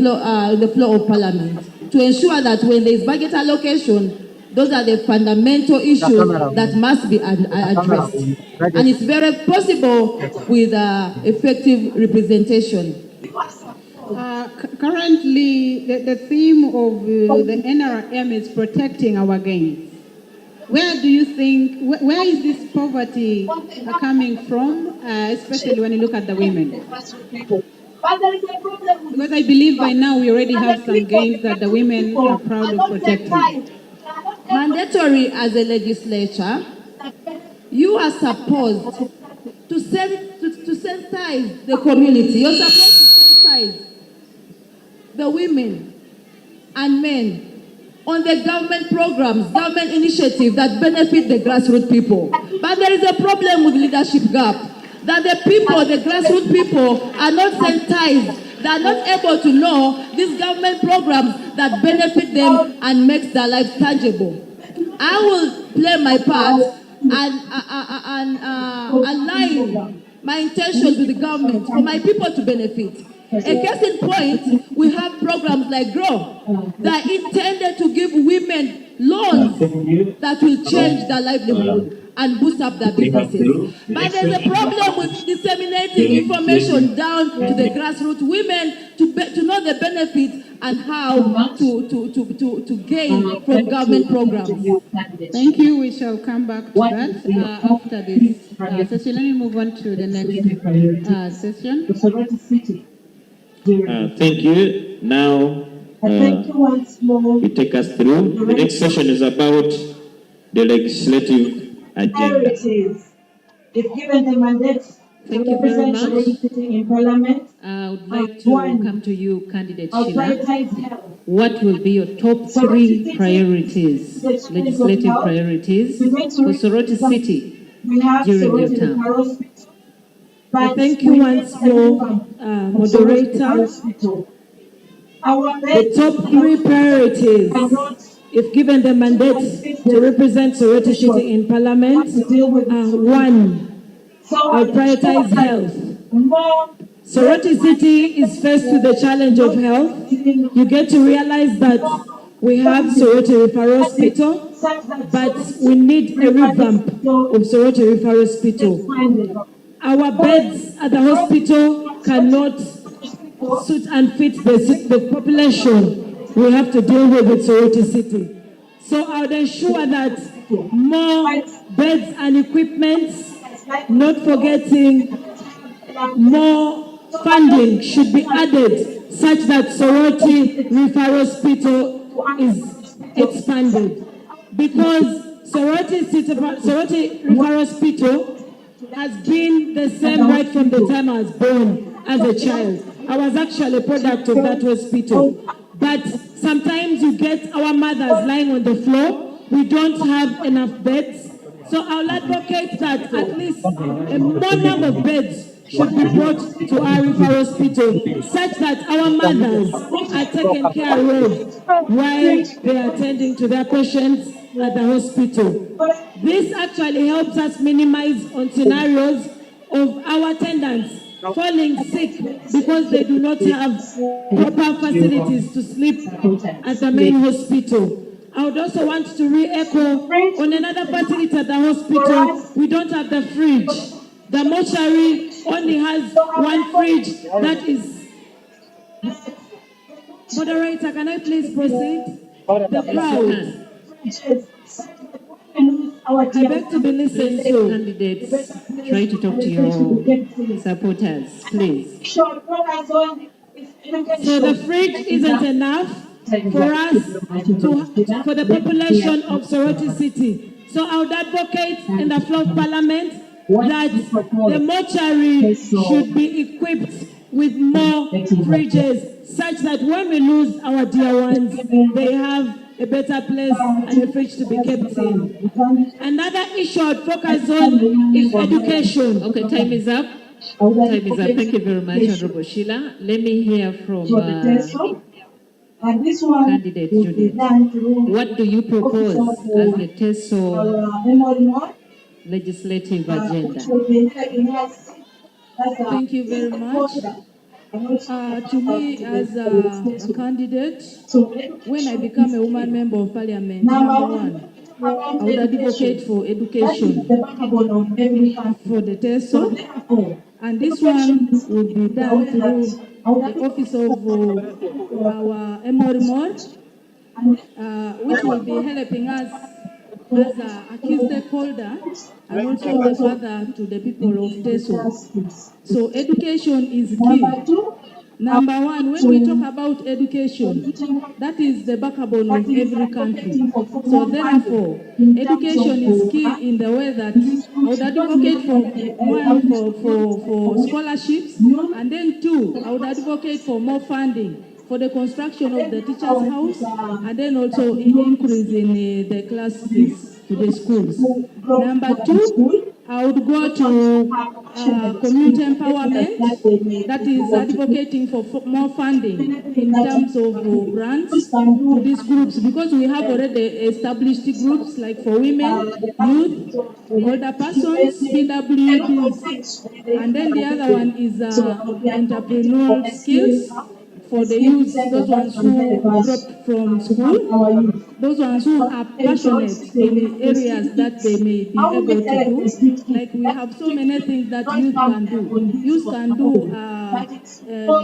Speaker 5: floor of parliament to ensure that when there is budget allocation, those are the fundamental issues that must be addressed. And it's very possible with effective representation.
Speaker 4: Currently, the theme of the NRM is protecting our gains. Where do you think, where is this poverty coming from, especially when you look at the women? Because I believe by now we already have some gains that the women are proud of protecting.
Speaker 5: Mandatory as a legislature, you are supposed to sensitize the community. You're supposed to sensitize the women and men on the government programs, government initiatives that benefit the grassroots people. But there is a problem with leadership gap, that the people, the grassroots people, are not sensitized. They are not able to know these government programs that benefit them and makes their lives tangible. I will play my part align my intentions with the government for my people to benefit. A case in point, we have programs like GROW that are intended to give women loans that will change their livelihood and boost up their businesses. But there's a problem with disseminating information down to the grassroots women to know the benefits and how to gain from government programs.
Speaker 4: Thank you. We shall come back to that after this session. Let me move on to the next session.
Speaker 3: Thank you. Now, you take us through. The next session is about the legislative agenda.
Speaker 1: If given the mandate to represent Soroti sitting in Parliament,
Speaker 2: I would like to come to you, candidate Sheila.
Speaker 1: prioritize health.
Speaker 2: What will be your top 3 priorities, legislative priorities for Soroti City during your term?
Speaker 6: Thank you once more, moderator. The top 3 priorities, if given the mandate to represent Soroti City in Parliament, are 1, I'll prioritize health. Soroti City is faced with the challenge of health. You get to realize that we have Soroti Referral Hospital, but we need a revamp of Soroti Referral Hospital. Our beds at the hospital cannot suit and fit the population we have to deal with Soroti City. So I would ensure that more beds and equipment, not forgetting more funding should be added such that Soroti Referral Hospital is expanded. Because Soroti Referral Hospital has been the same right from the time I was born as a child. I was actually a product of that hospital. But sometimes you get our mothers lying on the floor. We don't have enough beds. So I'll advocate that at least a more number of beds should be brought to our referral hospital such that our mothers are taken care of while they are attending to their patients at the hospital. This actually helps us minimize on scenarios of our attendants falling sick because they do not have proper facilities to sleep at the main hospital. I would also want to re-echo on another facility at the hospital. We don't have the fridge. The mortuary only has 1 fridge that is... Moderator, can I please proceed? The crowd. I beg to be listened to.
Speaker 2: Candidates, try to talk to your supporters, please.
Speaker 1: So
Speaker 6: the fridge isn't enough for us, for the population of Soroti City. So I would advocate in the floor of Parliament that the mortuary should be equipped with more fridges, such that when we lose our dear ones, they have a better place and a fridge to be kept in. Another issue I'd focus on is education.
Speaker 2: Okay, time is up. Time is up. Thank you very much, Honorable Sheila. Let me hear from candidate Judith. What do you propose as the TESO legislative agenda?
Speaker 6: Thank you very much. To me, as a candidate, when I become a woman member of parliament, number 1, I would advocate for education for the TESO, and this one will be done through the office of our Emorimor, which will be helping us as a key stakeholder and also the father to the people of TESO. So education is key. Number 1, when we talk about education, that is the backbone of every country. So therefore, education is key in the way that I would advocate for scholarships, and then 2, I would advocate for more funding for the construction of the teacher's house, and then also increase in the classes to the schools. Number 2, I would go to community empowerment, that is advocating for more funding in terms of grants to these groups, because we have already established groups like for women, youth, older persons, PWDs. And then the other one is entrepreneurial skills for the youth, those ones who dropped from school, those ones who are passionate in areas that they may be able to do. Like we have so many things that youth can do. Youth can do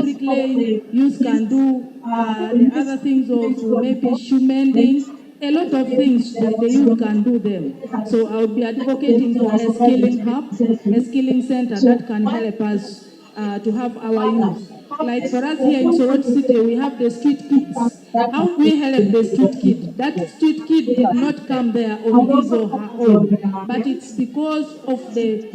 Speaker 6: bricklaying, youth can do the other things of maybe shoe mending, a lot of things the youth can do them. So I would be advocating for a skilling hub, a skilling center that can help us to have our youth. Like for us here in Soroti City, we have the street kids. How we help the street kid? That street kid did not come there on his or her own, but it's because of the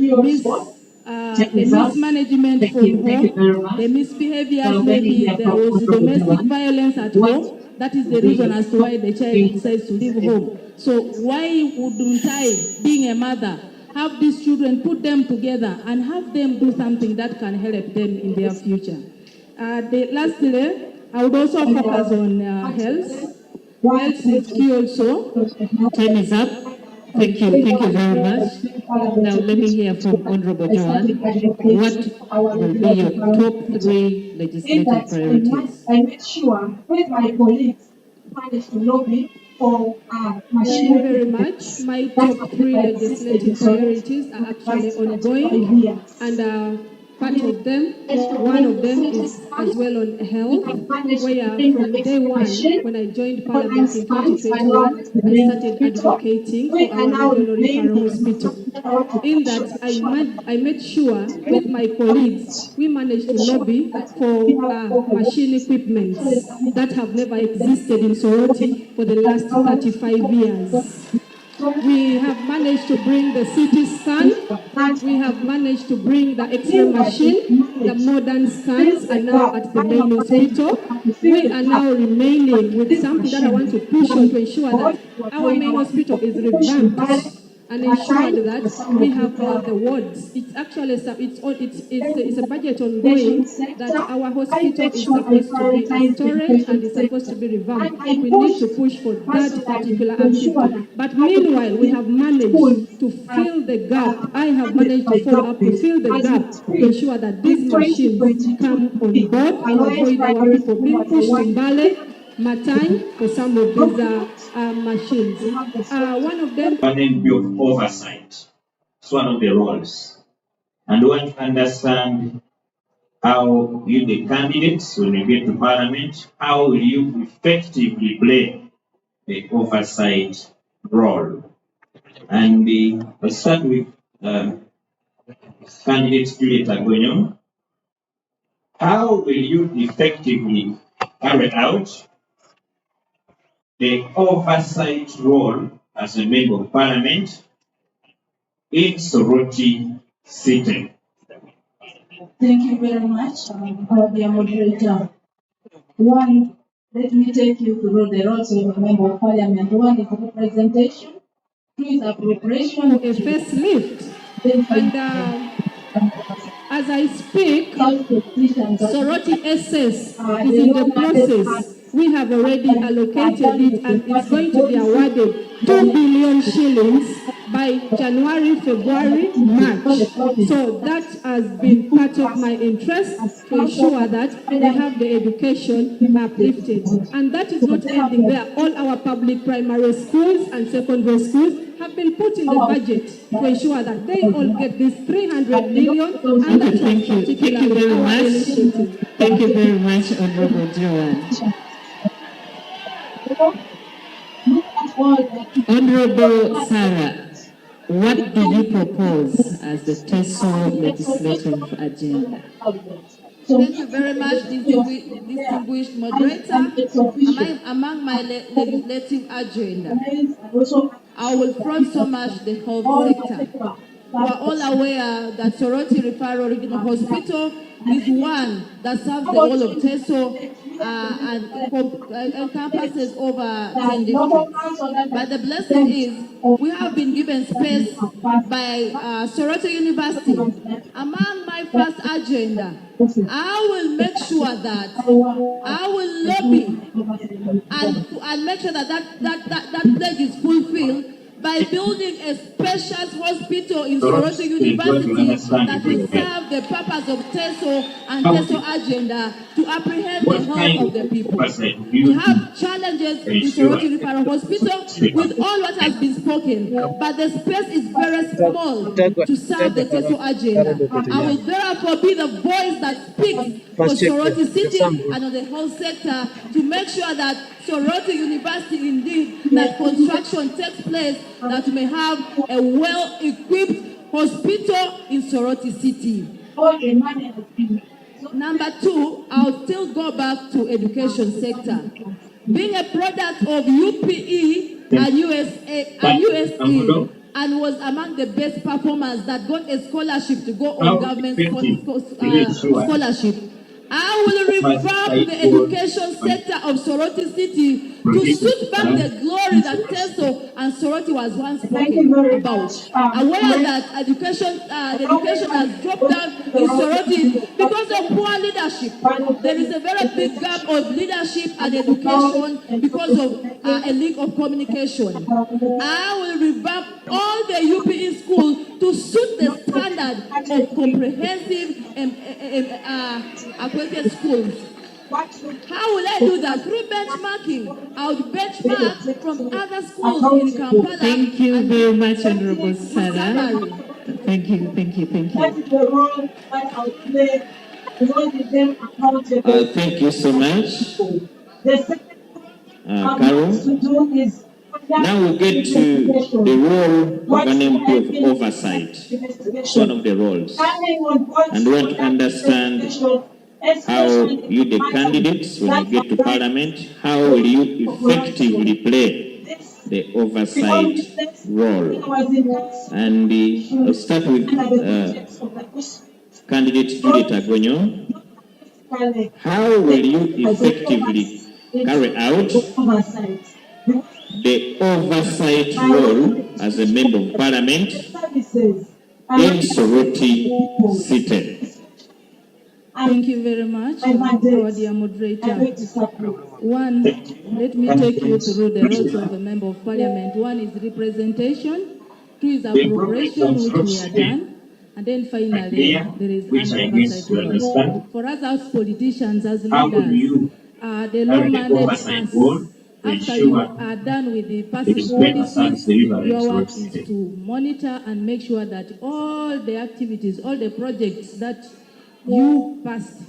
Speaker 6: mismanagement from home, the misbehaviors, maybe there was domestic violence at home. That is the reason as to why the child decides to leave home. So why wouldn't I, being a mother, have these children, put them together and have them do something that can help them in their future? Lastly, I would also focus on health. Health is key also.
Speaker 2: Time is up. Thank you very much. Now let me hear from Honorable Joan. What will be your top 3 legislative priorities?
Speaker 1: I make sure with my colleagues manage to lobby for
Speaker 6: Thank you
Speaker 1: machine
Speaker 6: very much. My top 3 legislative priorities are actually ongoing, and part of them, one of them is as well on health, where from day one, when I joined Parliament in 2021, I started advocating for our regional referral hospital. In that, I made sure with my colleagues, we managed to lobby for machine equipments that have never existed in Soroti for the last 35 years. We have managed to bring the CT scan. We have managed to bring the X-ray machine. The modern scans are now at the main hospital. We are now remaining with something that I want to push on to ensure that our main hospital is revamped and ensured that we have all the wards. It's actually it's a budget ongoing that our hospital is supposed to be a storage and is supposed to be revamped. We need to push for that particular activity. But meanwhile, we have managed to fill the gap. I have managed to follow up to fill the gap to ensure that these machines come on board to avoid our people being pushed to Mbale, Matang for some of these machines. One of them.
Speaker 3: One of oversight. It's one of the roles. And want to understand how you, the candidates, when you get to Parliament, how will you effectively play the oversight role? And I'll start with candidate Juliet Agonyo. How will you effectively carry out the oversight role as a member of Parliament in Soroti City?
Speaker 1: Thank you very much, dear moderator. One, let me take you through the roles of a member of Parliament. One is representation, two is appropriation,
Speaker 6: A facelift. And as I speak, Soroti SS is in the process. We have already allocated it and it's going to be awarded 2 billion shillings by January, February, March. So that has been part of my interest to ensure that we have the education uplifted. And that is not ending there. All our public primary schools and secondary schools have been put in the budget to ensure that they all get this 300 million, and that was particularly our initiative.
Speaker 2: Thank you very much, Honorable Joan. Honorable Sarah, what do you propose as the TESO legislative agenda?
Speaker 5: Thank you very much, distinguished moderator. Among my legislative agenda, I will front so much the health sector. We are all aware that Soroti Referral Regional Hospital is one that serves the whole of TESO encompasses over 10 districts. But the blessing is we have been given space by Soroti University. Among my first agenda, I will make sure that I will lobby and make sure that pledge is fulfilled by building a special hospital in Soroti University that will serve the purpose of TESO and TESO agenda to apprehend the health of the people. We have challenges in Soroti Referral Hospital with all what has been spoken, but the space is very small to serve the TESO agenda. I will therefore be the voice that speaks for Soroti City and on the health sector to make sure that Soroti University indeed, that construction takes place, that we may have a well-equipped hospital in Soroti City. Number two, I'll still go back to education sector. Being a product of UPE and USE, and was among the best performers that got a scholarship to go on government scholarship. I will revamp the education sector of Soroti City to suit back the glory that TESO and Soroti was once spoken about. Aware that education has dropped down in Soroti because of poor leadership. There is a very big gap of leadership and education because of a lack of communication. I will revamp all the UPE schools to suit the standard of comprehensive accredited schools. How will I do that? Through benchmarking. I would benchmark from other schools in Kampala.
Speaker 2: Thank you very much, Honorable Sarah. Thank you.
Speaker 1: That is the role that I'll play, holding them accountable.
Speaker 3: Thank you so much,
Speaker 1: The second
Speaker 3: Carol.
Speaker 1: to do is
Speaker 3: Now we get to the role of an MP of oversight. It's one of the roles. And we want to understand how you, the candidates, when you get to Parliament, how will you effectively play the oversight role? And I'll start with candidate Juliet Agonyo. How will you effectively carry out the oversight role as a member of Parliament in Soroti City?
Speaker 5: Thank you very much, our dear moderator. One, let me take you through the roles of a member of Parliament. One is representation, two is appropriation, which we are done, and then finally there is an oversight role. For us as politicians, as leaders, the law mandates us. After you are done with the passing policies, your work is to monitor and make sure that all the activities, all the projects that you passed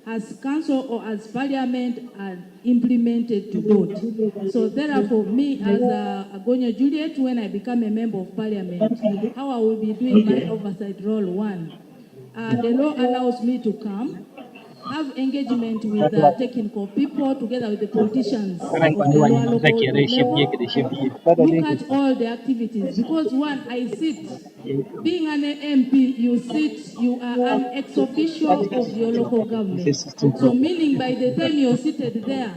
Speaker 5: as council or as parliament are implemented to date. So therefore, me as Agonya Juliet, when I become a member of parliament, how I will be doing my oversight role, one, the law allows me to come, have engagement with the technical people together with the politicians of the local level, look at all the activities, because one, I sit, being an MP, you are an ex-officio of your local government. So meaning by the time you're seated there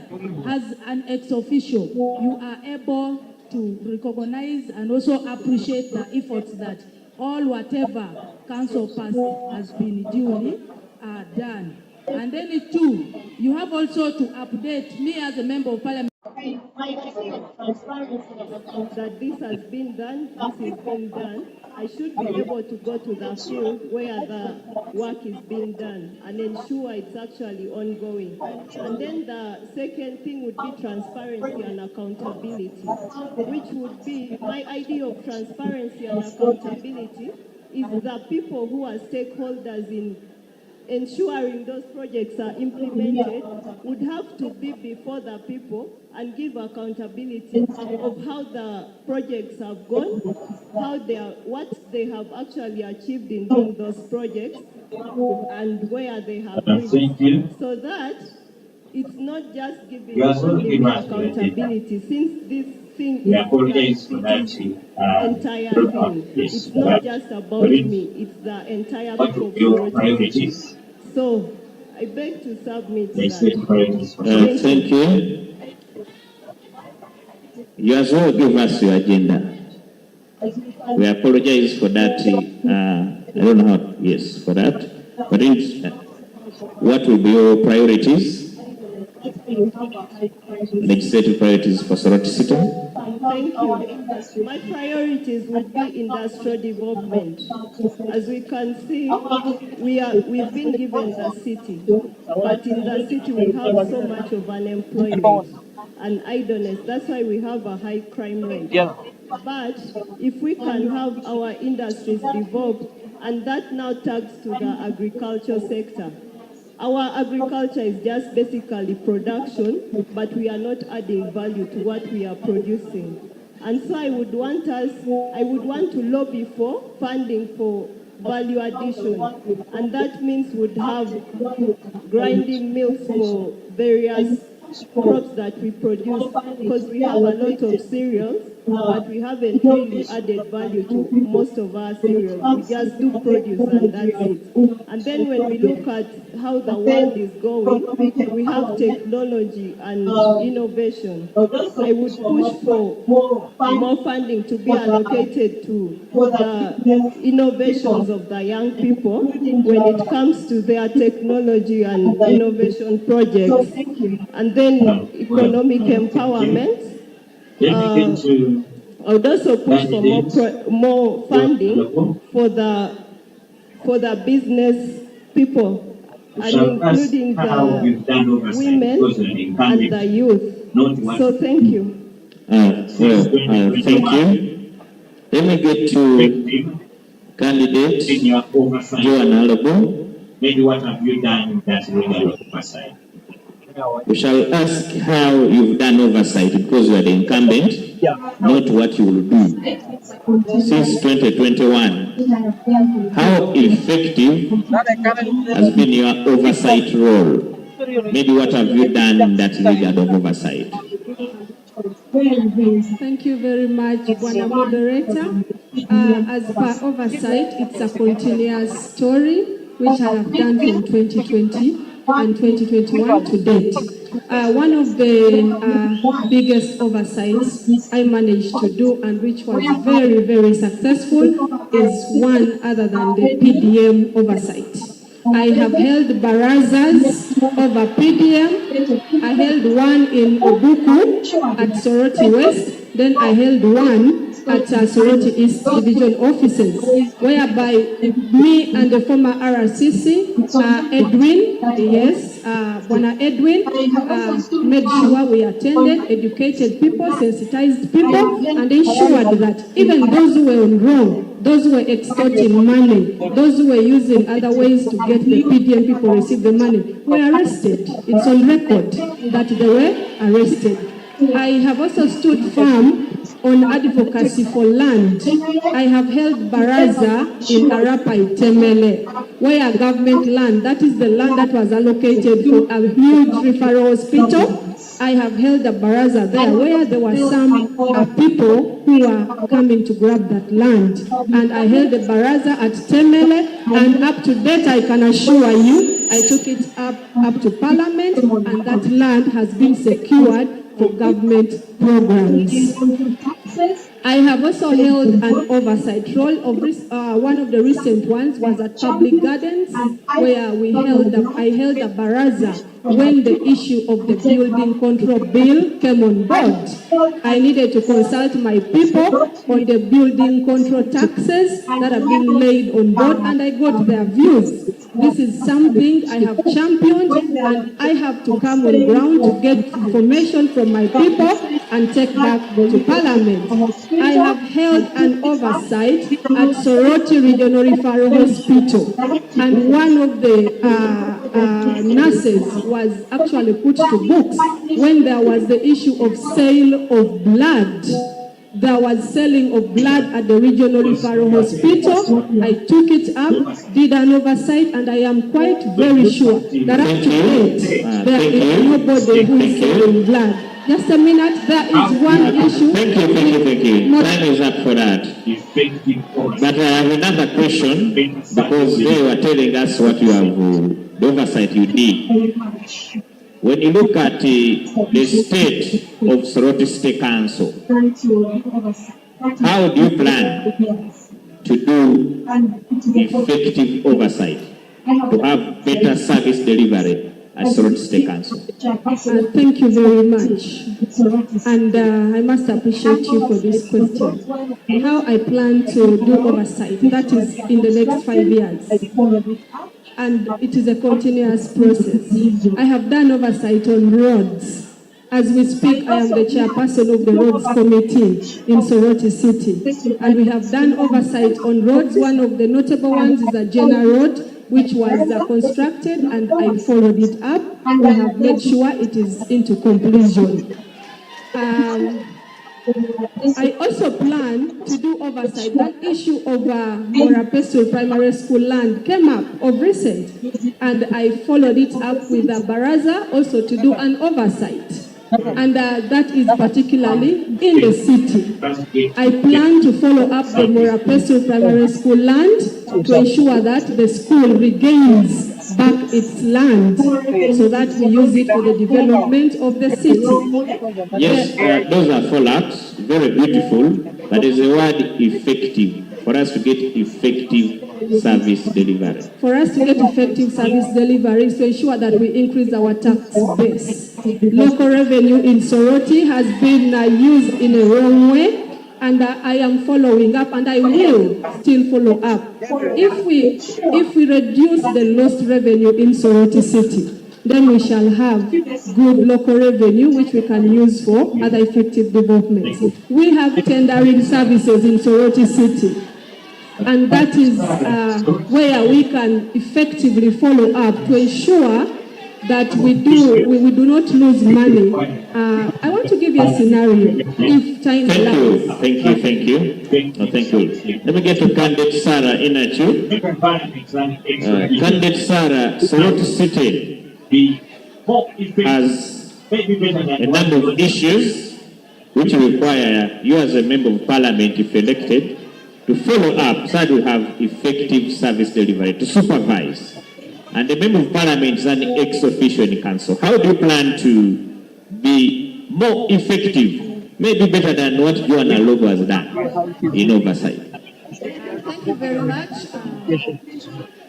Speaker 5: as an ex-officio, you are able to recognize and also appreciate the efforts that all whatever council passed has been duly done. And then two, you have also to update me as a member of parliament
Speaker 6: that this has been done, this is being done. I should be able to go to the field where the work is being done and ensure it's actually ongoing. And then the second thing would be transparency and accountability, which would be my idea of transparency and accountability is the people who are stakeholders in ensuring those projects are implemented would have to be before the people and give accountability of how the projects have gone, what they have actually achieved in doing those projects, and where they have reached. So that it's not just giving only accountability, since this thing is the entire thing. It's not just about me, it's the entire people of Soroti. So I beg to submit
Speaker 7: Next set
Speaker 6: that.
Speaker 7: priorities for
Speaker 3: Thank you. You as well give us your agenda. We apologize for that. I don't know how, yes, for that. But what will be your priorities? Legislative priorities for Soroti City?
Speaker 6: Thank you. My priorities would be industrial development. As we can see, we've been given the city, but in the city we have so much of unemployment and idleness. That's why we have a high crime rate. But if we can have our industries developed, and that now tags to the agriculture sector. Our agriculture is just basically production, but we are not adding value to what we are producing. And so I would want to lobby for funding for value addition. And that means we'd have grinding mills for various crops that we produce, because we have a lot of cereals, but we haven't really added value to most of our cereals. We just do produce and that's it. And then when we look at how the world is going, we have technology and innovation. I would push for more funding to be allocated to the innovations of the young people when it comes to their technology and innovation projects. And then economic empowerment. I would also push for more funding for the business people, and including the women and the youth. So thank you.
Speaker 3: Thank you. Let me get to candidate Joan Alabo.
Speaker 7: Maybe what have you done in that regard of oversight?
Speaker 3: We shall ask how you've done oversight because you are the incumbent, not what you will do. Since 2021, how effective has been your oversight role? Maybe what have you done in that regard of oversight?
Speaker 1: Thank you very much, Bwana Moderator. As per oversight, it's a continuous story, which I have done from 2020 and 2021 to date. One of the biggest oversights I managed to do, and which was very, very successful, is one other than the PDM oversight. I have held barazas over PDM. I held one in Obuku at Soroti West. Then I held one at Soroti East Division offices, whereby me and the former RRCC, Edwin, yes, Bwana Edwin, made sure we attended, educated people, sensitized people, and ensured that even those who were wrong, those who were extorting money, those who were using other ways to get the PDM people receive the money, were arrested. It's on record that they were arrested. I have also stood firm on advocacy for land. I have held baraza in Arapai Temele, where government land, that is the land that was allocated for a huge referral hospital. I have held a baraza there where there were some people who were coming to grab that land. And I held a baraza at Temele, and up to date I can assure you, I took it up to Parliament, and that land has been secured for government programs. I have also held an oversight role of one of the recent ones was at Public Gardens, where I held a baraza when the issue of the building control bill came on board. I needed to consult my people on the building control taxes that are being laid on board, and I got their views. This is something I have championed, and I have to come on ground to get information from my people and take back to Parliament. I have held an oversight at Soroti Regional Referral Hospital, and one of the nurses was actually put to books when there was the issue of sale of blood. There was selling of blood at the Regional Referral Hospital. I took it up, did an oversight, and I am quite very sure that up to date, there is nobody who is selling blood. Just a minute, there is one issue.
Speaker 3: Thank you. Time is up for that. But I have another question, because they were telling us what you have the oversight you did.
Speaker 1: very much.
Speaker 3: When you look at the state of Soroti State Council,
Speaker 1: Trying to do oversight.
Speaker 3: how do you plan
Speaker 1: Yes.
Speaker 3: to do
Speaker 1: And it is a
Speaker 3: effective oversight to have better service delivery at Soroti State Council?
Speaker 6: Thank you very much. And I must appreciate you for this question. How I plan to do oversight, that is in the next 5 years. And it is a continuous process. I have done oversight on roads. As we speak, I am the chairperson of the Roads Committee in Soroti City. And we have done oversight on roads. One of the notable ones is the Jenna Road, which was constructed, and I followed it up. We have made sure it is into completion. I also plan to do oversight. That issue of Morapesul Primary School land came up of recent, and I followed it up with Baraza also to do an oversight. And that is particularly in the city. I plan to follow up the Morapesul Primary School land to ensure that the school regains back its land so that we use it for the development of the city.
Speaker 3: Yes, those are follow-ups, very beautiful, but there's a word effective, for us to get effective service delivery.
Speaker 6: For us to get effective service delivery is to ensure that we increase our tax base. Local revenue in Soroti has been used in a wrong way, and I am following up, and I will still follow up. If we reduce the lost revenue in Soroti City, then we shall have good local revenue which we can use for other effective developments. We have tendering services in Soroti City, and that is where we can effectively follow up to ensure that we do not lose money. I want to give you a scenario, if time allows.
Speaker 3: Thank you. Oh, thank you. Let me get to candidate Sarah Inachu. Candidate Sarah, Soroti City has a number of issues which require you as a member of parliament, if elected, to follow up so that we have effective service delivery, to supervise. And the member of parliament is an ex-officio in the council. How do you plan to be more effective, maybe better than what Joanna Lobo has done in oversight?
Speaker 5: Thank you very much.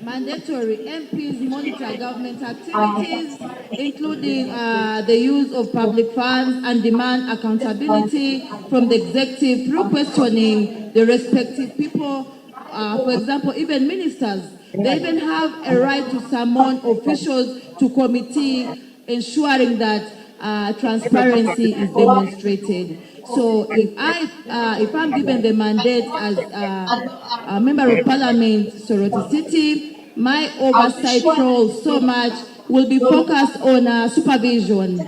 Speaker 5: Mandatory MPs monitor government activities, including the use of public funds, and demand accountability from the executive through questioning the respective people. For example, even ministers, they even have a right to summon officials to committee, ensuring that transparency is demonstrated. So if I'm given the mandate as a member of parliament, Soroti City, my oversight role so much will be focused on supervision.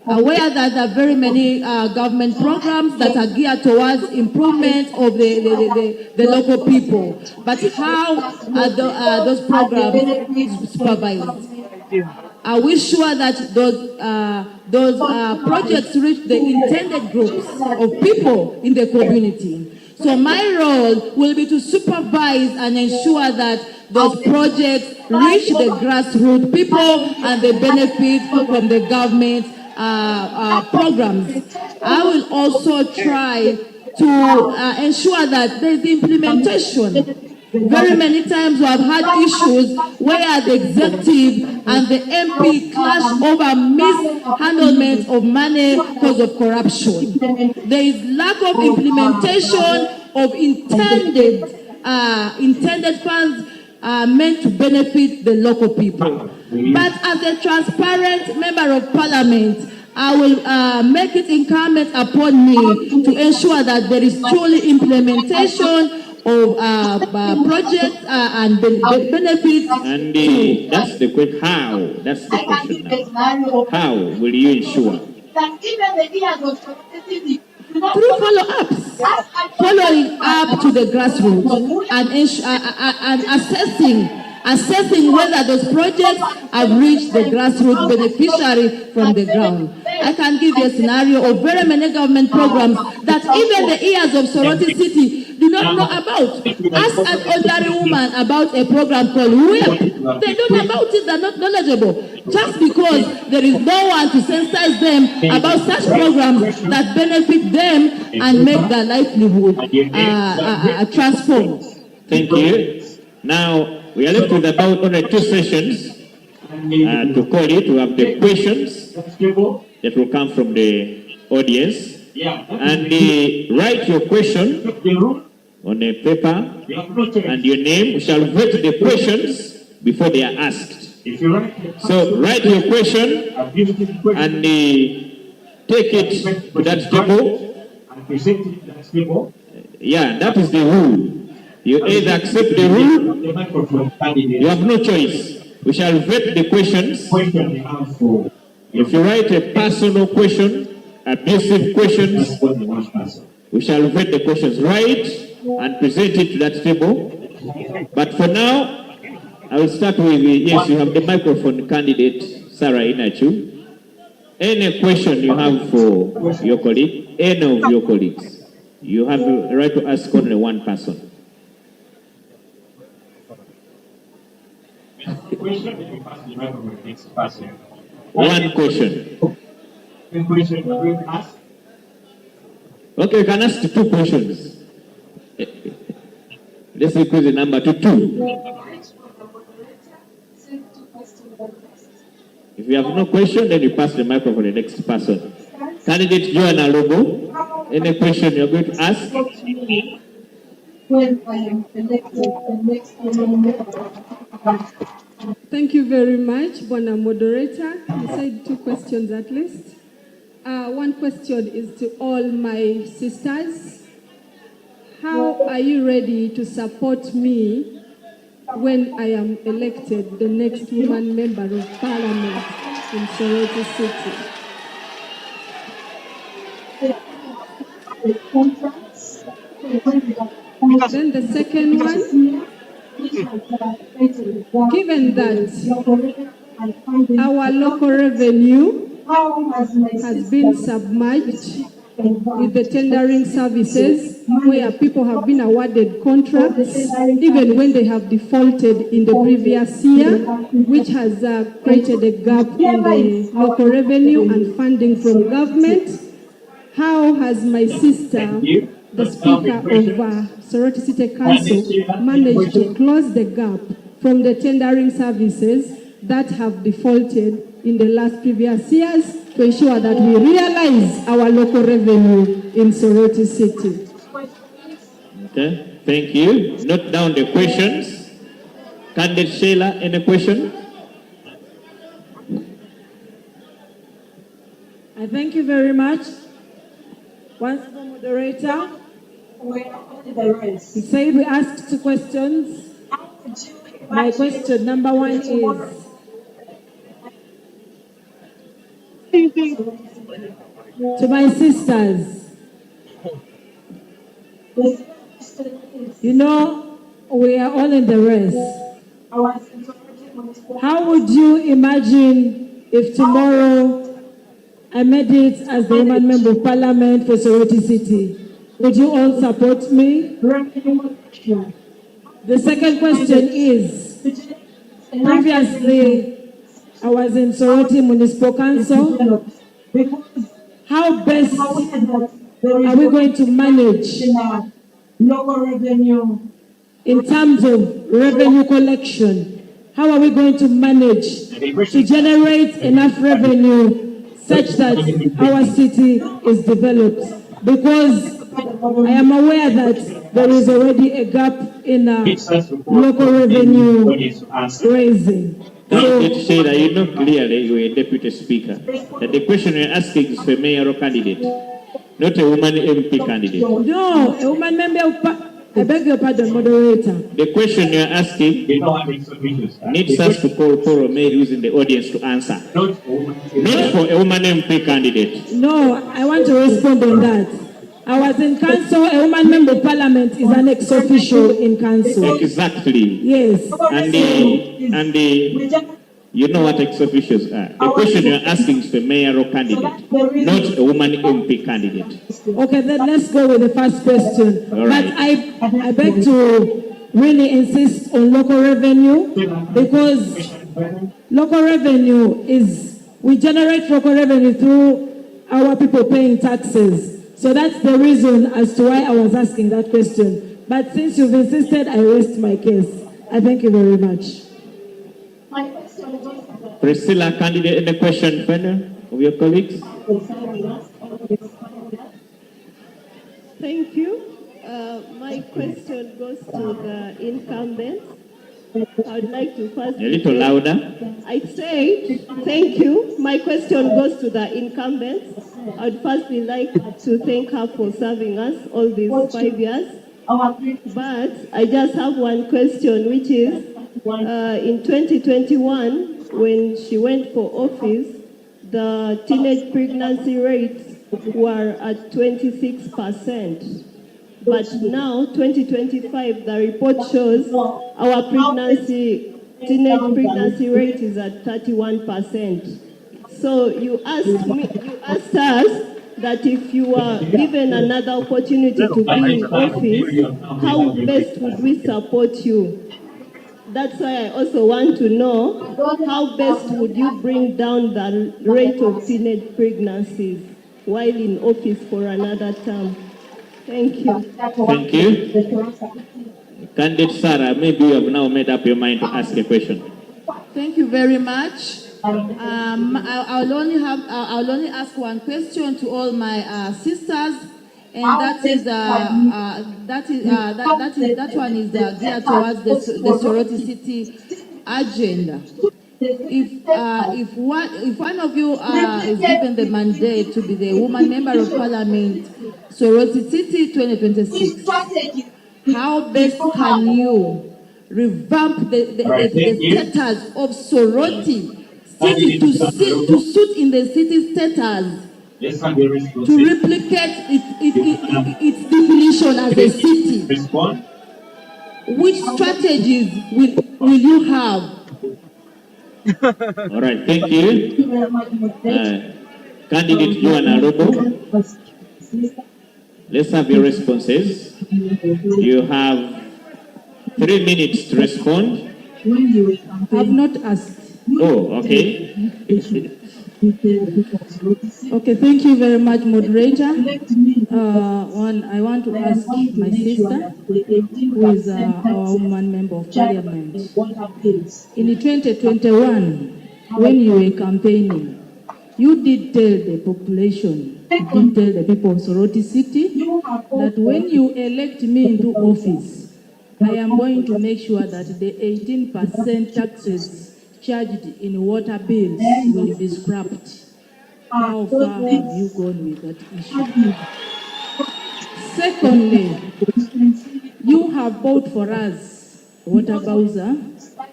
Speaker 5: Aware that there are very many government programs that are geared towards improvement of the local people. But how are those programs supervised? Are we sure that those projects reach the intended groups of people in the community? So my role will be to supervise and ensure that those projects reach the grassroots people and they benefit from the government programs. I will also try to ensure that there is implementation. Very many times we have had issues where the executive and the MP clash over mishandlement of money because of corruption. There is lack of implementation of intended funds meant to benefit the local people. But as a transparent member of parliament, I will make it incumbent upon me to ensure that there is truly implementation of projects and benefits.
Speaker 3: And that's the question. How? That's the question now. How will you ensure?
Speaker 5: Through follow-ups, following up to the grassroots and assessing whether those projects have reached the grassroots beneficiary from the ground. I can give you a scenario of very many government programs that even the ears of Soroti City do not know about. Ask an ordinary woman about a program called WHIP. They don't know about it, they're not knowledgeable. Just because there is no one to sensitize them about such programs that benefit them and make their livelihood transform.
Speaker 3: Thank you. Now, we are left with about only 2 sessions to call it. We have the questions that will come from the audience. And write your question on a paper and your name. We shall vote the questions before they are asked. So write your question and take it to that table. Yeah, that is the rule. You either accept the rule, you have no choice. We shall vet the questions. If you write a personal question, abusive questions, we shall vet the questions. Write and present it to that table. But for now, I will start with yes, you have the microphone, candidate Sarah Inachu. Any question you have for your colleague, any of your colleagues, you have the right to ask only one person. One question. Okay, you can ask 2 questions. Let's increase the number to 2. If you have no question, then you pass the microphone to the next person. Candidate Joanna Lobo, any question you're going to ask?
Speaker 1: When I am elected the next
Speaker 6: Thank you very much, Bwana Moderator. You said 2 questions at least. One question is to all my sisters. How are you ready to support me when I am elected the next woman member of parliament in Soroti City? Then the second one, given that our local revenue has been submerged with the tendering services where people have been awarded contracts even when they have defaulted in the previous year, which has created a gap in the local revenue and funding from government. How has my sister, the Speaker of Soroti City Council, managed to close the gap from the tendering services that have defaulted in the last previous years to ensure that we realize our local revenue in Soroti City?
Speaker 3: Okay, thank you. Note down the questions. Candidate Sheila, any question?
Speaker 2: I thank you very much. Once the moderator, he said we asked 2 questions. My question number 1 is, to my sisters, you know, we are all in the race. How would you imagine if tomorrow I made it as the woman member of parliament for Soroti City? Would you all support me? The second question is, previously I was in Soroti Municipal Council. How best are we going to manage
Speaker 1: local revenue
Speaker 2: in terms of revenue collection? How are we going to manage to generate enough revenue such that our city is developed? Because I am aware that there is already a gap in local revenue raising.
Speaker 3: Candidate Sheila, you know clearly you are a deputy speaker that the question you're asking is for mayoral candidate, not a woman MP candidate.
Speaker 2: No, a woman member of I beg your pardon, moderator.
Speaker 3: The question you're asking needs us to call Paul May, who's in the audience, to answer. Not for a woman MP candidate.
Speaker 2: No, I want to respond on that. I was in council, a woman member of parliament is an ex-official in council.
Speaker 3: Exactly.
Speaker 2: Yes.
Speaker 3: And the You know what ex-officials are. The question you're asking is for mayoral candidate, not a woman MP candidate.
Speaker 2: Okay, then let's go with the first question.
Speaker 3: All right.
Speaker 2: But I beg to really insist on local revenue, because local revenue is, we generate local revenue through our people paying taxes. So that's the reason as to why I was asking that question. But since you've insisted, I rest my case. I thank you very much.
Speaker 3: Priscilla, candidate in the question panel of your colleagues.
Speaker 6: Thank you. My question goes to the incumbent. I would like to first...
Speaker 3: A little louder.
Speaker 6: I said, thank you. My question goes to the incumbent. I would firstly like to thank her for serving us all these 5 years. But I just have one question, which is, in 2021, when she went for office, the teenage pregnancy rates were at 26%. But now, 2025, the report shows our teenage pregnancy rate is at 31%. So you asked us that if you were given another opportunity to be in office, how best would we support you? That's why I also want to know, how best would you bring down the rate of teenage pregnancies while in office for another term? Thank you.
Speaker 3: Thank you. Candidate Sarah, maybe you have now made up your mind to ask a question.
Speaker 5: Thank you very much. I'll only ask one question to all my sisters, and that one is geared towards the Soroti City agenda. If one of you is given the mandate to be the woman member of parliament, Soroti City 2026, how best can you revamp the status of Soroti City to suit in the city status, to replicate its definition as a city? Which strategies will you have?
Speaker 3: All right, thank you. Candidate Joanna Robo, let's have your responses. You have 3 minutes to respond.
Speaker 2: I've not asked.
Speaker 3: Oh, okay.
Speaker 2: Okay, thank you very much, moderator. I want to ask my sister, who is our woman member of parliament. In 2021, when you were campaigning, you did tell the population, you did tell the people of Soroti City, that when you elect me into office, I am going to make sure that the 18% taxes charged in water bills will be scrapped. How far have you gone with that issue? Secondly, you have bought for us water bowser,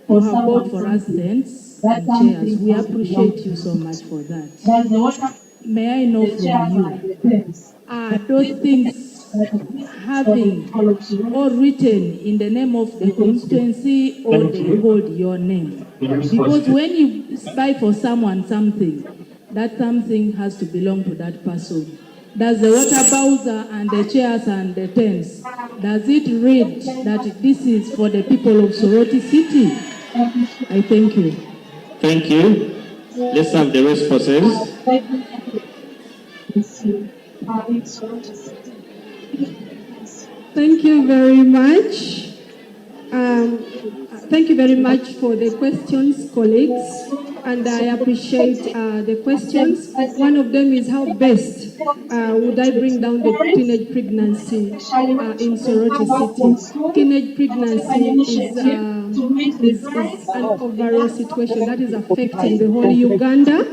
Speaker 2: you have bought for us tents and chairs. We appreciate you so much for that. May I know from you, are those things having or written in the name of the constituency, or they hold your name? Because when you buy for someone something, that something has to belong to that person. Does the water bowser and the chairs and the tents, does it read that this is for the people of Soroti City? I thank you.
Speaker 3: Thank you. Let's have the responses.
Speaker 1: Thank you very much. Thank you very much for the questions, colleagues, and I appreciate the questions. One of them is, how best would I bring down the teenage pregnancy in Soroti City? Teenage pregnancy is an overall situation that is affecting the whole Uganda.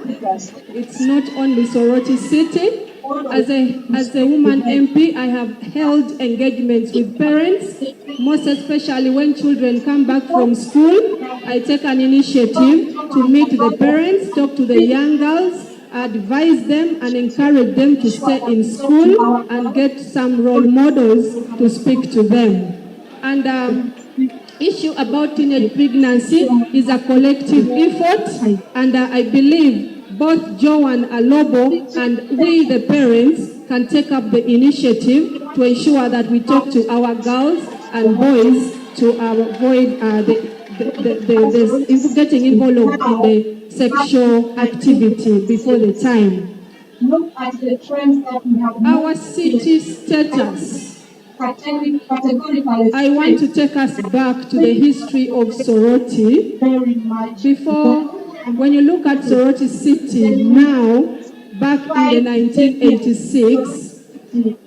Speaker 1: It's not only Soroti City. As a woman MP, I have held engagements with parents, most especially when children come back from school. I take an initiative to meet the parents, talk to the young girls, advise them and encourage them to stay in school and get some role models to speak to them. And
Speaker 6: issue about teenage pregnancy is a collective effort, and I believe both Joan Alobo and we, the parents, can take up the initiative to ensure that we talk to our girls and boys to avoid getting involved in the sexual activity before the time.
Speaker 1: Look at the trends that we have.
Speaker 6: Our city status.
Speaker 1: Categorically,
Speaker 6: I want to take us back to the history of Soroti.
Speaker 1: very much.
Speaker 6: Before, when you look at Soroti City now, back in the 1986,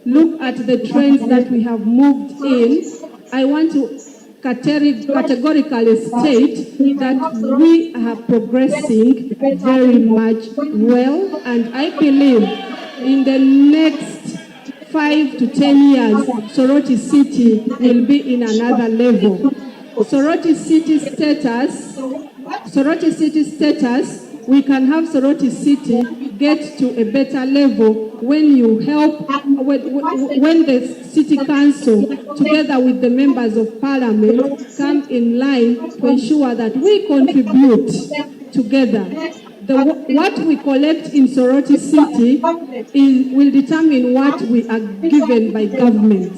Speaker 6: look at the trends that we have moved in. I want to categorically state that we are progressing very much well, and I believe in the next 5 to 10 years, Soroti City will be in another level. Soroti City status, we can have Soroti City get to a better level when you help, when the City Council, together with the members of Parliament, come in line to ensure that we contribute together. What we collect in Soroti City will determine what we are given by government.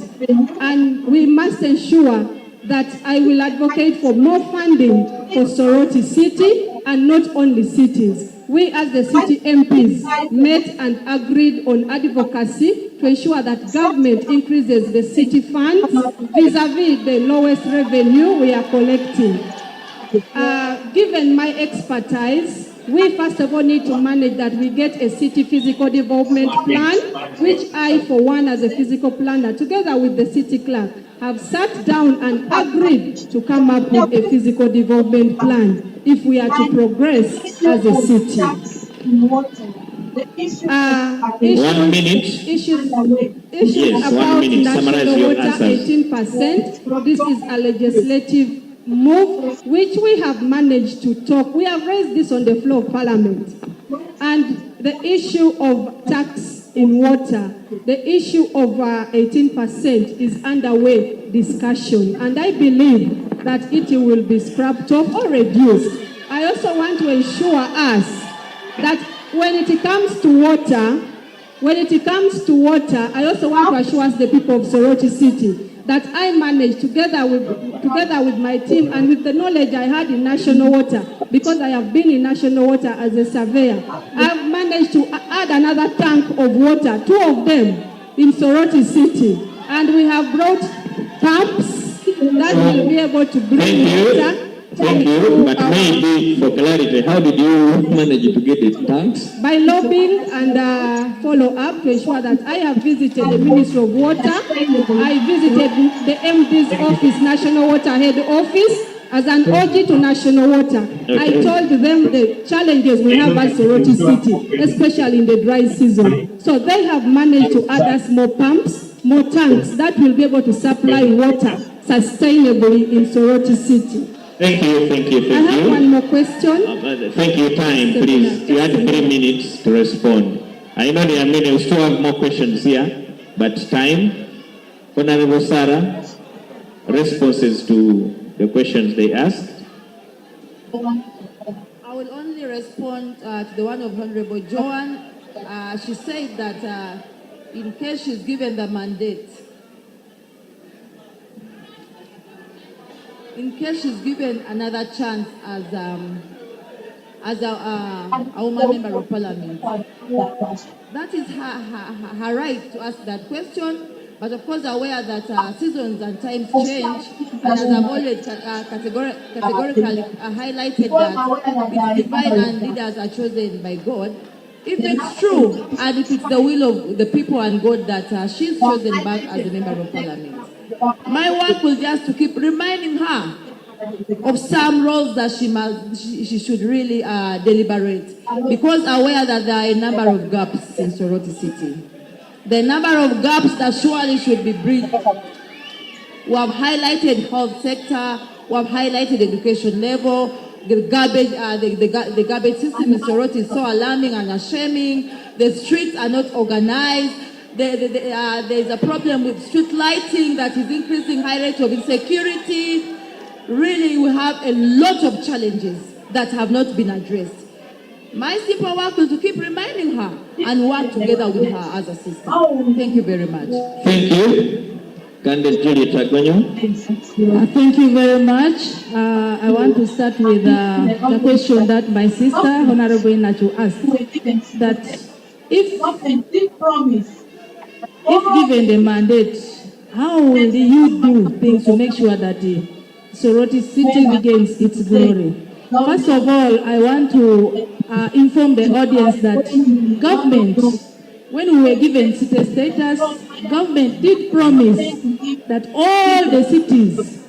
Speaker 6: And we must ensure that I will advocate for more funding for Soroti City and not only cities. We as the city MPs met and agreed on advocacy to ensure that government increases the city funds vis-a-vis the lowest revenue we are collecting. Given my expertise, we first of all need to manage that we get a city physical development plan, which I, for one, as a physical planner, together with the city clerk, have sat down and agreed to come up with a physical development plan if we are to progress as a city.
Speaker 3: 1 minute.
Speaker 6: Issues
Speaker 3: Yes, 1
Speaker 6: about
Speaker 3: minute. Summarize
Speaker 6: national
Speaker 3: your
Speaker 6: water,
Speaker 3: answers.
Speaker 6: 18%. This is a legislative move which we have managed to talk. We have raised this on the floor of Parliament. And the issue of tax in water, the issue of 18% is underway discussion. And I believe that it will be scrapped off or reduced. I also want to ensure us that when it comes to water, I also want to assure us, the people of Soroti City, that I managed together with my team and with the knowledge I had in national water, because I have been in national water as a surveyor. I've managed to add another tank of water, 2 of them in Soroti City, and we have brought pumps that will be able to bring water.
Speaker 3: Thank you, but maybe for clarity, how did you manage to get the tanks?
Speaker 6: By lobbying and follow up to ensure that I have visited the Ministry of Water. I visited the MD's office, National Water Head Office, as an OG to National Water. Okay. I told them the challenges we have at Soroti City, especially in the dry season. So they have managed to add us more pumps, more tanks that will be able to supply water sustainably in Soroti City.
Speaker 3: Thank you.
Speaker 6: I have one more question.
Speaker 3: Thank you. Time, please. You had 3 minutes to respond. I know there are many. We still have more questions here, but time. Honorable Sarah, responses to the questions they asked.
Speaker 5: I will only respond to the one of Honorable Joan. She said that in case she's given the mandate, in case she's given another chance as a woman member of Parliament, that is her right to ask that question. But of course, aware that seasons and times change, and as I've always categorically highlighted that it's divine and leaders are chosen by God. If it's true, and if it's the will of the people and God that she's chosen back as a member of Parliament, my work will just to keep reminding her of some roles that she should really deliberate, because aware that there are a number of gaps in Soroti City. The number of gaps that surely should be bridged. We have highlighted health sector, we have highlighted education level, the garbage system in Soroti is so alarming and shaming. The streets are not organized. There is a problem with street lighting that is increasing high rate of insecurity. really we have a lot of challenges that have not been addressed. My simple work is to keep reminding her and work together with her as a sister. Thank you very much.
Speaker 3: Thank you. Candidate Juliet Agonyo.
Speaker 6: Thank you very much. I want to start with the question that my sister, Honorable Inachu, asked. That if given the mandate, how will you do things to make sure that Soroti City regains its glory? First of all, I want to inform the audience that government, when we were given city status, government did promise that all the cities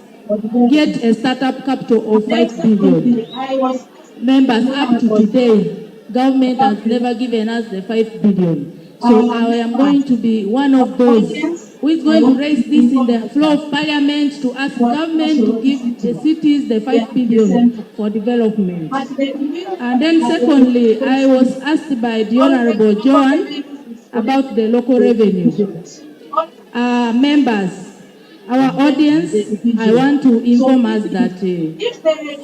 Speaker 6: get a startup capital of 5 billion. Members, up to today, government has never given us the 5 billion. So I am going to be one of those who is going to raise this in the floor of parliament to ask government to give the cities the 5 billion for development. And then secondly, I was asked by the Honorable John about the local revenue. Members, our audience, I want to inform us that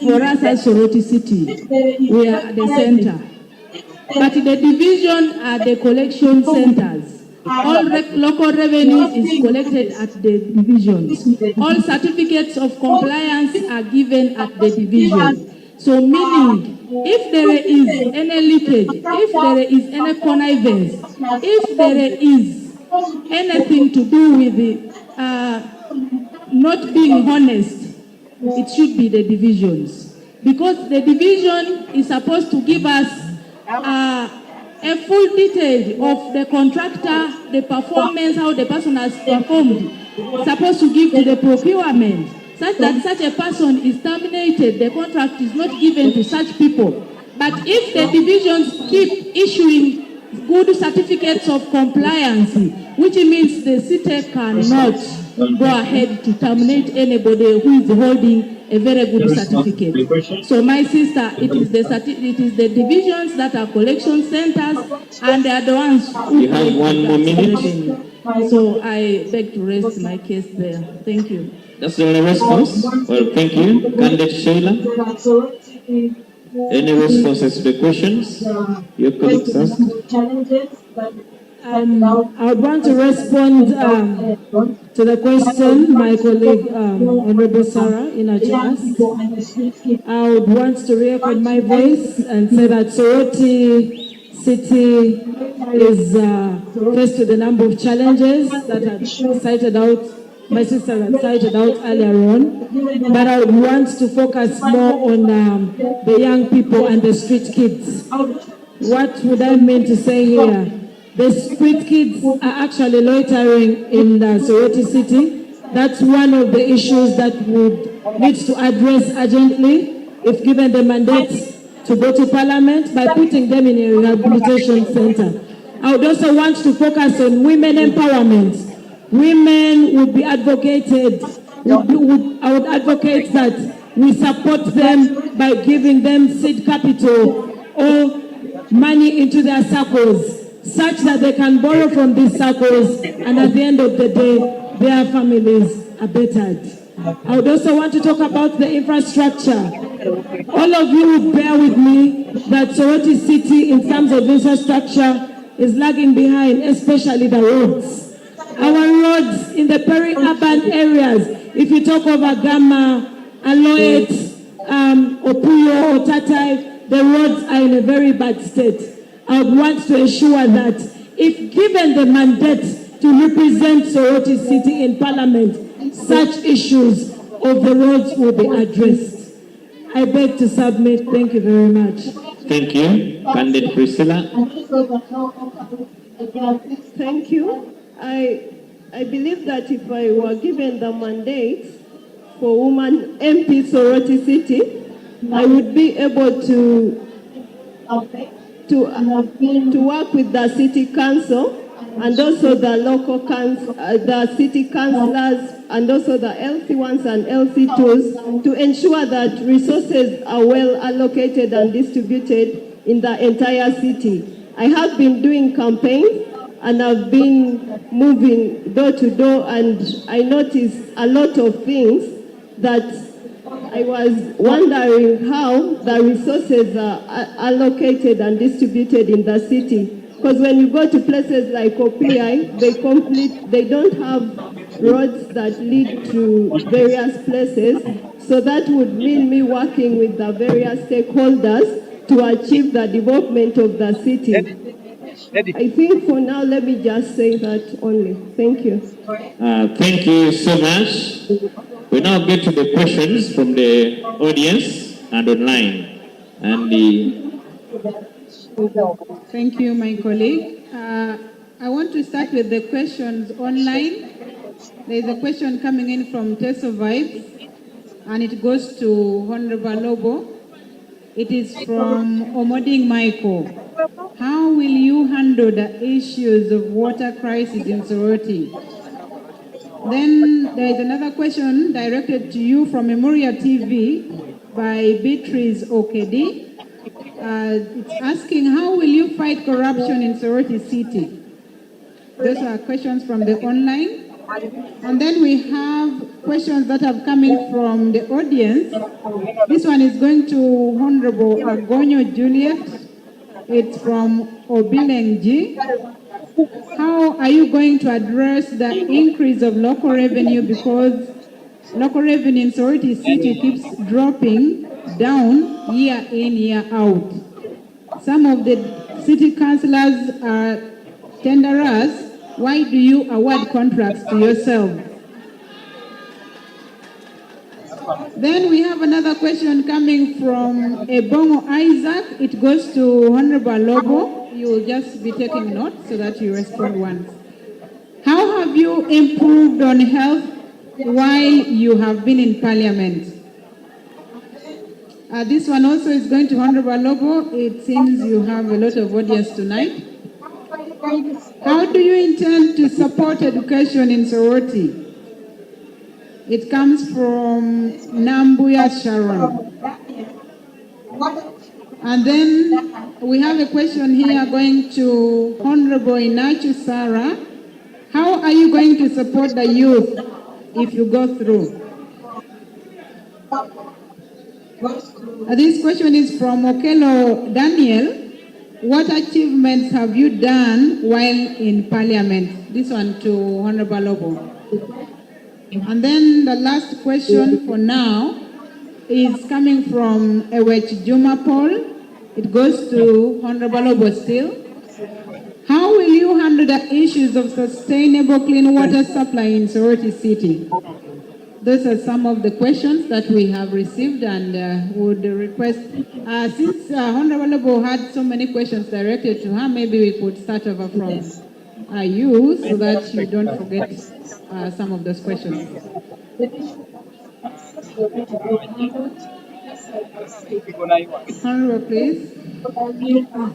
Speaker 6: for us as Soroti City, we are at the center. But the division are the collection centers. All local revenues is collected at the divisions. All certificates of compliance are given at the division. So meaning, if there is any leakage, if there is any connivance, if there is anything to do with the not being honest, it should be the divisions. Because the division is supposed to give us a full detail of the contractor, the performance, how the person has performed. Supposed to give to the procurement, such that such a person is terminated, the contract is not given to such people. But if the divisions keep issuing good certificates of compliance, which means the city cannot go ahead to terminate anybody who is holding a very good certificate. So my sister, it is the divisions that are collection centers, and they are the ones who
Speaker 3: You have 1 more minute.
Speaker 6: revenue. So I beg to rest my case there. Thank you.
Speaker 3: That's the only response. Well, thank you. Candidate Sheila. Any responses to the questions your colleagues asked?
Speaker 6: I would want to respond to the question my colleague, Honorable Sarah Inachi asked. I would want to re-echo my voice and say that Soroti City is faced with a number of challenges that are cited out, my sister had cited out earlier on, but I would want to focus more on the young people and the street kids. What would I mean to say here? The street kids are actually loitering in Soroti City. That's one of the issues that would need to address urgently if given the mandate to go to Parliament by putting them in a rehabilitation center. I would also want to focus on women empowerment. Women would be advocated, I would advocate that we support them by giving them seed capital or money into their circles, such that they can borrow from these circles, and at the end of the day, their families are bettered. I would also want to talk about the infrastructure. All of you would bear with me that Soroti City, in terms of infrastructure, is lagging behind, especially the roads. Our roads in the peri-urban areas, if you talk of Agama, Aloet, Opuyo, or Tatai, the roads are in a very bad state. I would want to ensure that if given the mandate to represent Soroti City in Parliament, such issues of the roads will be addressed. I beg to submit. Thank you very much.
Speaker 3: Thank you. Candidate Priscilla.
Speaker 8: Thank you. I believe that if I were given the mandate for woman MP Soroti City, I would be able to work with the city council and also the local council, the city councillors, and also the LC1s and LC2s to ensure that resources are well allocated and distributed in the entire city. I have been doing campaigns and I've been moving door to door, and I noticed a lot of things that I was wondering how the resources are allocated and distributed in the city. Because when you go to places like Opi, they don't have roads that lead to various places. So that would mean me working with the various stakeholders to achieve the development of the city. I think for now, let me just say that only. Thank you.
Speaker 3: Thank you so much. We now get to the questions from the audience and online. And
Speaker 4: Thank you, my colleague. I want to start with the questions online. There is a question coming in from Teso Vibes, and it goes to Honorable Lobo. It is from Omoding Michael. How will you handle the issues of water crisis in Soroti? Then there is another question directed to you from Memoria TV by Beatrice Okedi. It's asking, how will you fight corruption in Soroti City? Those are questions from the online. And then we have questions that have come in from the audience. This one is going to Honorable Agonyo Juliet. It's from Obilenji. How are you going to address the increase of local revenue, because local revenue in Soroti City keeps dropping down year in, year out? Some of the city councillors are tenderers. Why do you award contracts to yourself? Then we have another question coming from Ebongo Isaac. It goes to Honorable Lobo. You will just be taking notes so that you respond once. How have you improved on health while you have been in Parliament? This one also is going to Honorable Lobo. It seems you have a lot of audience tonight. How do you intend to support education in Soroti? It comes from Nambuya Sharon. And then we have a question here going to Honorable Inachu Sarah. How are you going to support the youth if you go through? This question is from Okelo Daniel. What achievements have you done while in Parliament? This one to Honorable Lobo. And then the last question for now is coming from Ewech Juma Paul. It goes to Honorable Lobo still. How will you handle the issues of sustainable clean water supply in Soroti City? Those are some of the questions that we have received, and would request, since Honorable Lobo had so many questions directed to her, maybe we could start over from you so that you don't forget some of those questions. Honorable, please.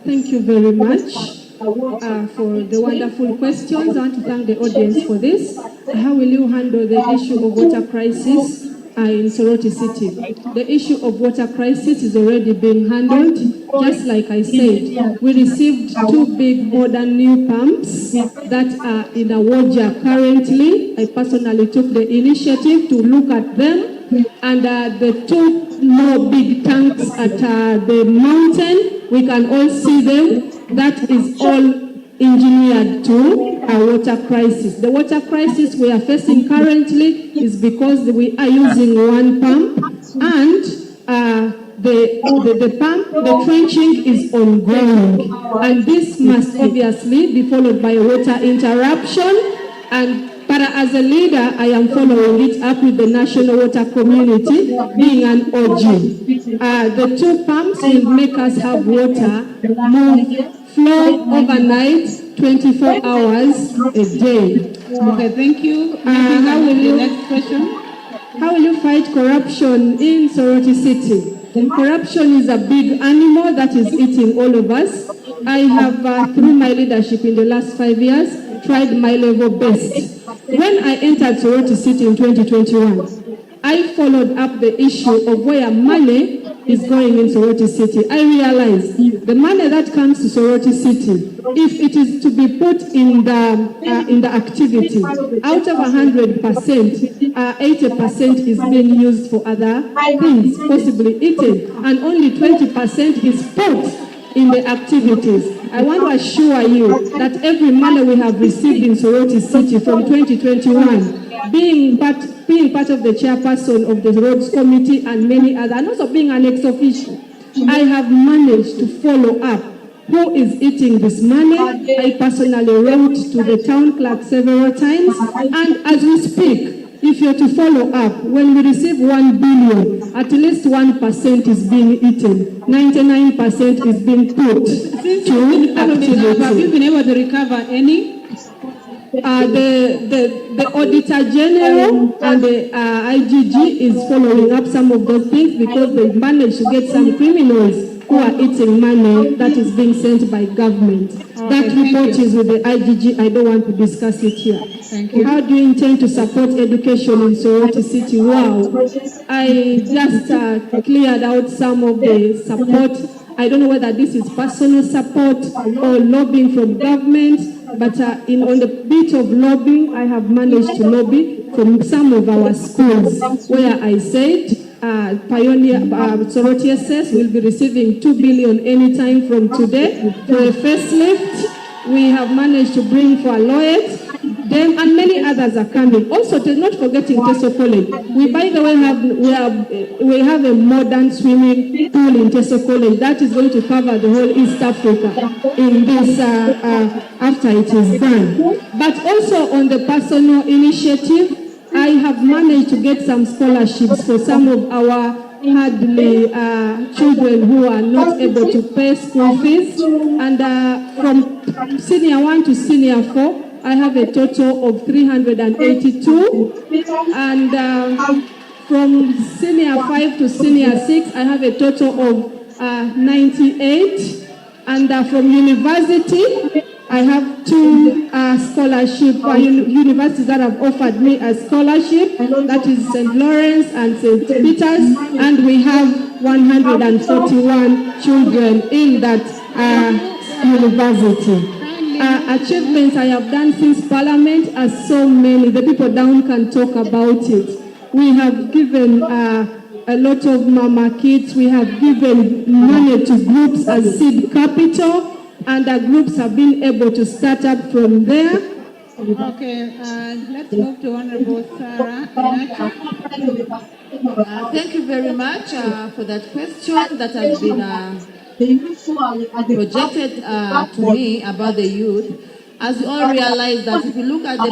Speaker 6: Thank you very much for the wonderful questions. I want to thank the audience for this. How will you handle the issue of water crisis in Soroti City? The issue of water crisis is already being handled. Just like I said, we received 2 big modern new pumps that are in Awoja currently. I personally took the initiative to look at them. And the 2 more big tanks at the mountain, we can all see them. That is all engineered to a water crisis. The water crisis we are facing currently is because we are using 1 pump, and the pump, the trenching is ongoing. And this must obviously be followed by a water interruption. And as a leader, I am following it up with the national water community, being an OG. The 2 pumps will make us have water flow overnight, 24 hours a day.
Speaker 4: Okay, thank you. How will you? Next question.
Speaker 6: How will you fight corruption in Soroti City? Corruption is a big animal that is eating all of us. I have, through my leadership in the last 5 years, tried my level best. When I entered Soroti City in 2021, I followed up the issue of where money is going in Soroti City. I realize the money that comes to Soroti City, if it is to be put in the activity, out of 100%, 80% is being used for other things, possibly eaten, and only 20% is put in the activities. I want to assure you that every money we have received in Soroti City from 2021, being part of the chairperson of the roads committee and many others, and also being an ex-official, I have managed to follow up who is eating this money. I personally wrote to the town clerk several times, and as we speak, if you're to follow up, when we receive 1 billion, at least 1% is being eaten, 99% is being put to activity.
Speaker 4: Have you been able to recover any?
Speaker 6: The Auditor General and the IGG is following up some of those things because they managed to get some criminals who are eating money that is being sent by government. That report is with the IGG. I don't want to discuss it here.
Speaker 4: Thank you.
Speaker 6: How do you intend to support education in Soroti City? Wow. I just cleared out some of the support. I don't know whether this is personal support or lobbying from government, but on the bit of lobbying, I have managed to lobby from some of our schools where I said Pioneer Soroti SS will be receiving 2 billion anytime from today for a facelift. We have managed to bring for lawyers, them and many others are coming. Also, not forgetting Teso College. We, by the way, have a modern swimming pool in Teso College that is going to cover the whole East Africa in this after it is done. But also on the personal initiative, I have managed to get some scholarships for some of our hardly children who are not able to pay school fees. And from senior 1 to senior 4, I have a total of 382. And from senior 5 to senior 6, I have a total of 98. And from university, I have 2 scholarship universities that have offered me a scholarship. That is St. Lawrence and St. Peter's, and we have 141 children in that university. Achievements I have done since Parliament are so many. The people down can talk about it. We have given a lot of mama kits. We have given money to groups as seed capital. And the groups have been able to start up from there.
Speaker 4: Okay, let's move to Honorable Sarah.
Speaker 5: Thank you very much for that question that has been projected to me about the youth. As you all realize that if you look at the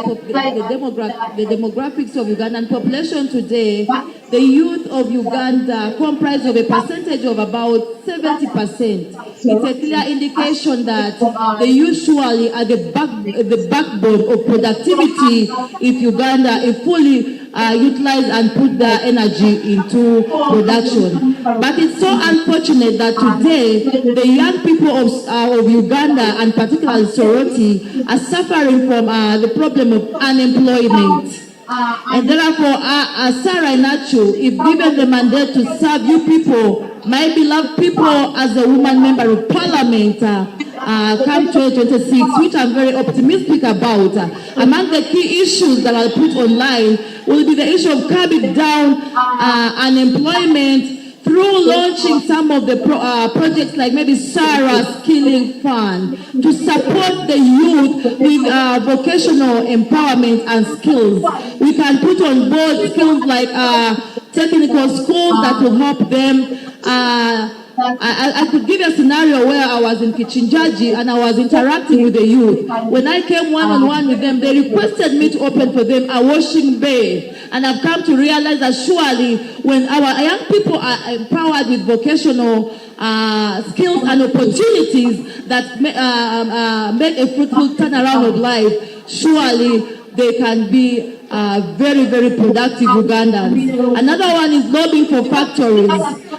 Speaker 5: demographics of Ugandan population today, the youth of Uganda comprise of a percentage of about 70%. It's a clear indication that they usually are the backbone of productivity if Uganda is fully utilize and put their energy into production. But it's so unfortunate that today the young people of Uganda and particularly Soroti are suffering from the problem of unemployment. And therefore, Sarah Nacho, if given the mandate to serve you people, my beloved people, as a woman member of parliament, come 2026, which I'm very optimistic about. Among the key issues that I'll put online will be the issue of curbing down unemployment through launching some of the projects like maybe Sarah Skilling Fund to support the youth with vocational empowerment and skills. We can put on board skills like technical schools that will help them. I could give a scenario where I was in Kichinjaji and I was interacting with the youth. When I came one-on-one with them, they requested me to open for them a washing bay. And I've come to realize that surely when our young people are empowered with vocational skills and opportunities that make a fruitful turnaround of life, surely they can be very, very productive Ugandans. Another one is lobbying for factories.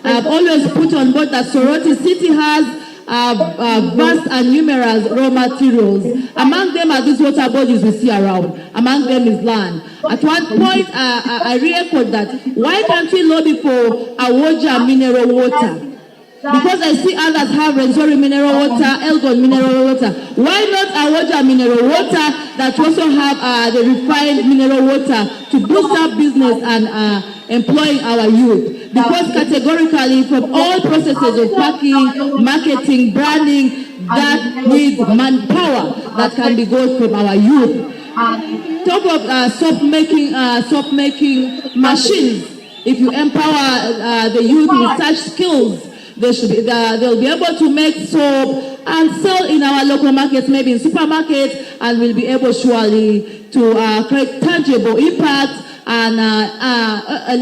Speaker 5: I have always put on board that Soroti City has vast and numerous raw materials. Among them are these water bodies we see around. Among them is land. At one point, I re-echoed that, why can't we lobby for Awoja mineral water? Because I see others have Renzori mineral water, Elgon mineral water. Why not Awoja mineral water that also have the refined mineral water to boost up business and employing our youth? Because categorically from all processes of packing, marketing, branding, that needs manpower that can be got from our youth. Talk of soap making machines. If you empower the youth with such skills, they'll be able to make soap and sell in our local markets, maybe in supermarkets, and will be able surely to create tangible impact, and a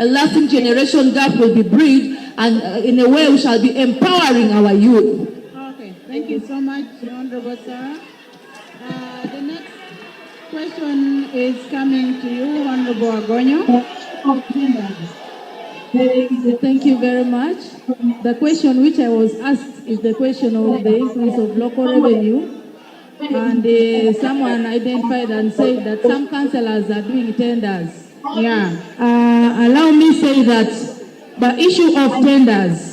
Speaker 5: lasting generation gap will be bridged, and in a way we shall be empowering our youth.
Speaker 4: Okay, thank you so much, Honorable Sarah. The next question is coming to you, Honorable Agonyo.
Speaker 6: Thank you very much. The question which I was asked is the question of the increase of local revenue. And someone identified and said that some councillors are doing tenders.
Speaker 4: Yeah.
Speaker 6: Allow me say that the issue of tenders,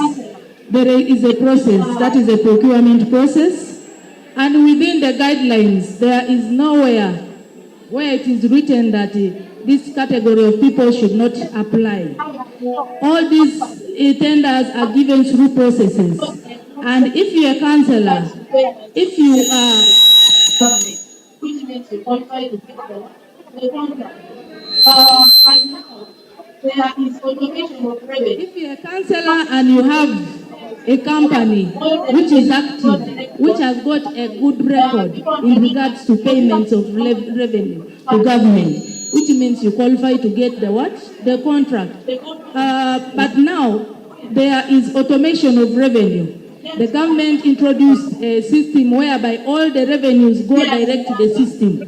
Speaker 6: there is a process, that is a procurement process. And within the guidelines, there is nowhere where it is written that this category of people should not apply. All these tenders are given through processes. And if you're a councillor, if you are...
Speaker 1: which means you qualify to get the contract. Right now, there is automation of revenue.
Speaker 6: If you're a councillor and you have a company which is active, which has got a good record in regards to payments of revenue to government, which means you qualify to get the what? The contract. But now, there is automation of revenue. The government introduced a system whereby all the revenues go direct to the system.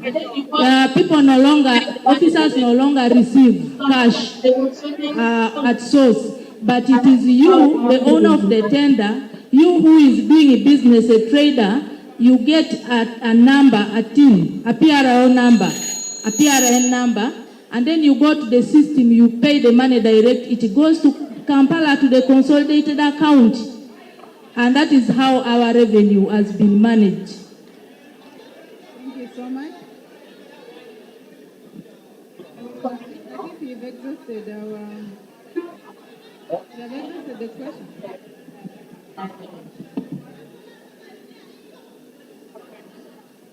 Speaker 6: People no longer, officers no longer receive cash at source, but it is you, the owner of the tender, you who is doing a business, a trader, you get a number, a TIN, a PRO number, a PRN number, and then you go to the system, you pay the money direct, it goes to Kampala to the consolidated account. And that is how our revenue has been managed.
Speaker 4: Thank you so much. I think we've exhausted the question.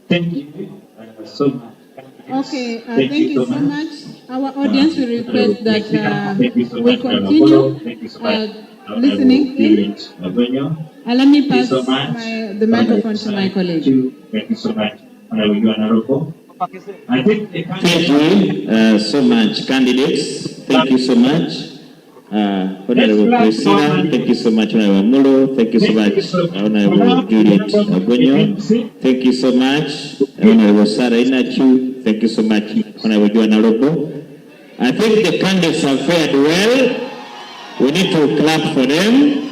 Speaker 7: Thank you so much.
Speaker 4: Okay, thank you so much. Our audience will request that we continue listening in. Let me pass the microphone to my colleague.
Speaker 7: Thank you so much, Honorable. I think
Speaker 3: thank you so much, candidates. Thank you so much. Honorable Priscilla, thank you so much, Honorable Mulo. Thank you so much, Honorable Juliet Agonyo. Thank you so much, Honorable Sarah Inachu. Thank you so much, Honorable Joanna Ropo. I think the candidates have fared well. We need to clap for them.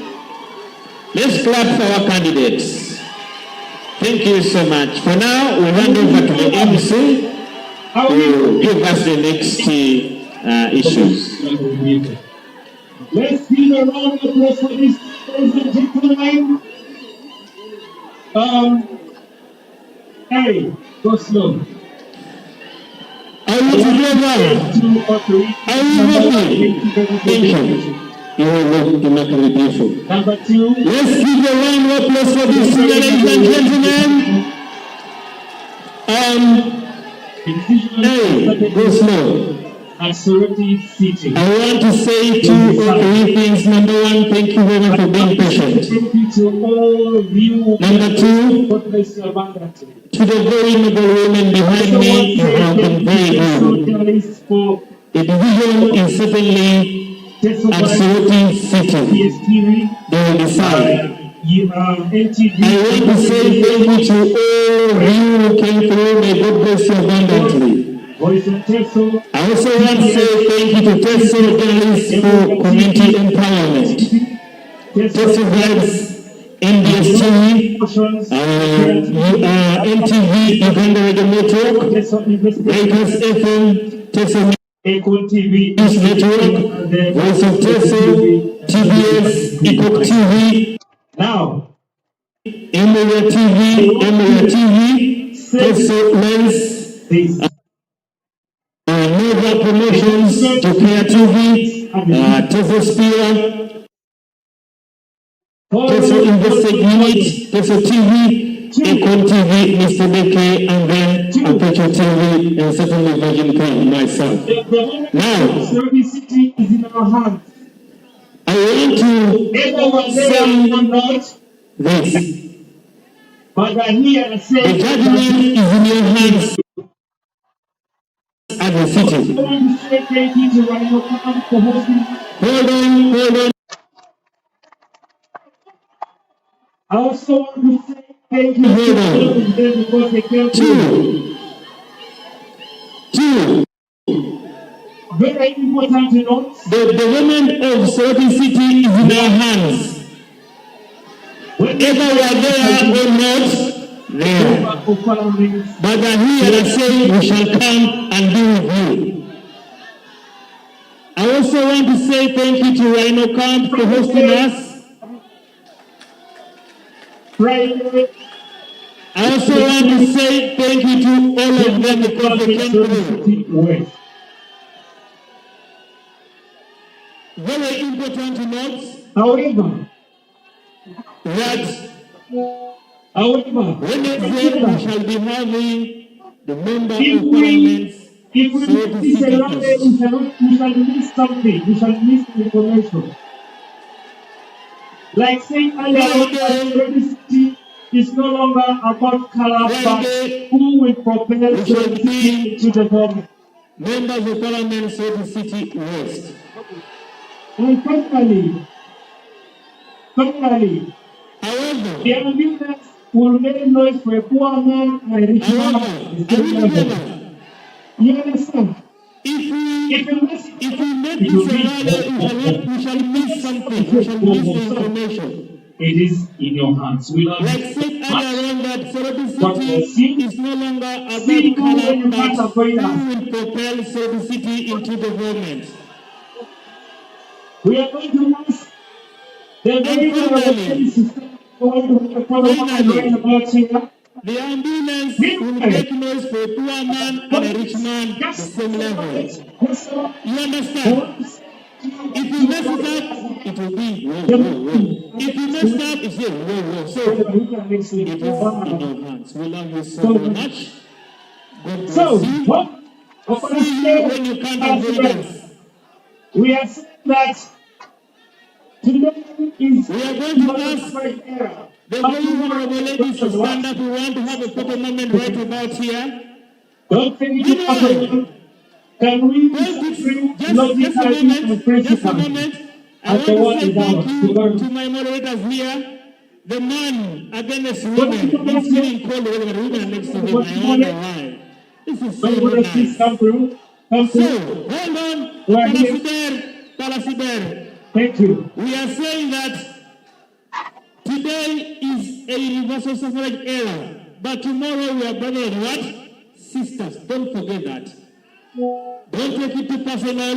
Speaker 3: Let's clap for our candidates. Thank you so much. For now, we'll hand over to the MC to give us the next issues.
Speaker 7: Let's give a round of applause for this, ladies and gentlemen. Hey, go slow.
Speaker 3: Are you together? Are you ready? Thank you. You will look to make a beautiful.
Speaker 7: Number 2.
Speaker 3: Let's give a round of applause for this, ladies and gentlemen. Hey, go slow.
Speaker 7: At Soroti City.
Speaker 3: I want to say 2 or 3 things. Number 1, thank you very much for being patient.
Speaker 7: Thank you to all of you.
Speaker 3: Number 2,
Speaker 7: God bless you abundantly.
Speaker 3: to the very noble women behind me, you have been very good. The division is certainly at Soroti City. They will decide. I want to say thank you to all you who came through. May God bless you abundantly. I also want to say thank you to Teso journalists for community empowerment. Teso helps
Speaker 7: NBS TV, NTV, Uganda Radio Network, Lakers FM, Texas Equal TV News Network, Voice of Teso, TBS, Epoch TV. Now, Emeria TV, Teso Lens, Nova Promotions, Tokyo TV, Teso Spear, Teso Invested Unit, Teso TV, Econ TV, Mr. Beke, and then Aperture TV, and certainly Virgin Crown, myself. Now, Soroti City is in our hands. I want to say this. But I hear and say the judgment is in your hands as a city. I want to say thank you to Rhino Camp for hosting. Hold on. I also want to say thank you to all of them because they came through. Two. Very important to note. The development of Soroti City is in our hands. Whether we are there or not, there. But here I say we shall come and be with you. I also want to say thank you to Rhino Camp for hosting us. I also want to say thank you to all of them because they came through. Very important to note, however, that Wednesday we shall be having the member of parliament. If we miss around there, we shall miss something. We shall miss information. Like saying earlier on, Soroti City is no longer about color, but who will propel Soroti City to the government. Members of parliament, Soroti City West. And finally, however, the ambulance will make noise for a poor man and a rich man. You understand? If we make this a we shall miss something. We shall miss the information. It is in your hands. We love like said earlier on that Soroti City is no longer about color, but who will propel Soroti City into development. We are going to ask the the ambulance will make noise for a poor man and a rich man the same level. You understand? If you mess it up, it will be whoa. If you mess it up, it's whoa. So it is in your hands. We love you so very much. God bless you. See you when you can't avoid us. We are saying that today is we are going to ask the very honorable ladies to stand up. We want to have a photo moment right about here. Don't think can we just a moment. I want to say thank you to my moderators here. The man against women, he's feeling cold with the women next to him. I wonder why. This is so nice. So, hold on, Talasiber. Thank you. We are saying that today is a universal suffrage era, but tomorrow we are brothers and what? Sisters. Don't forget that. Don't take it too personal.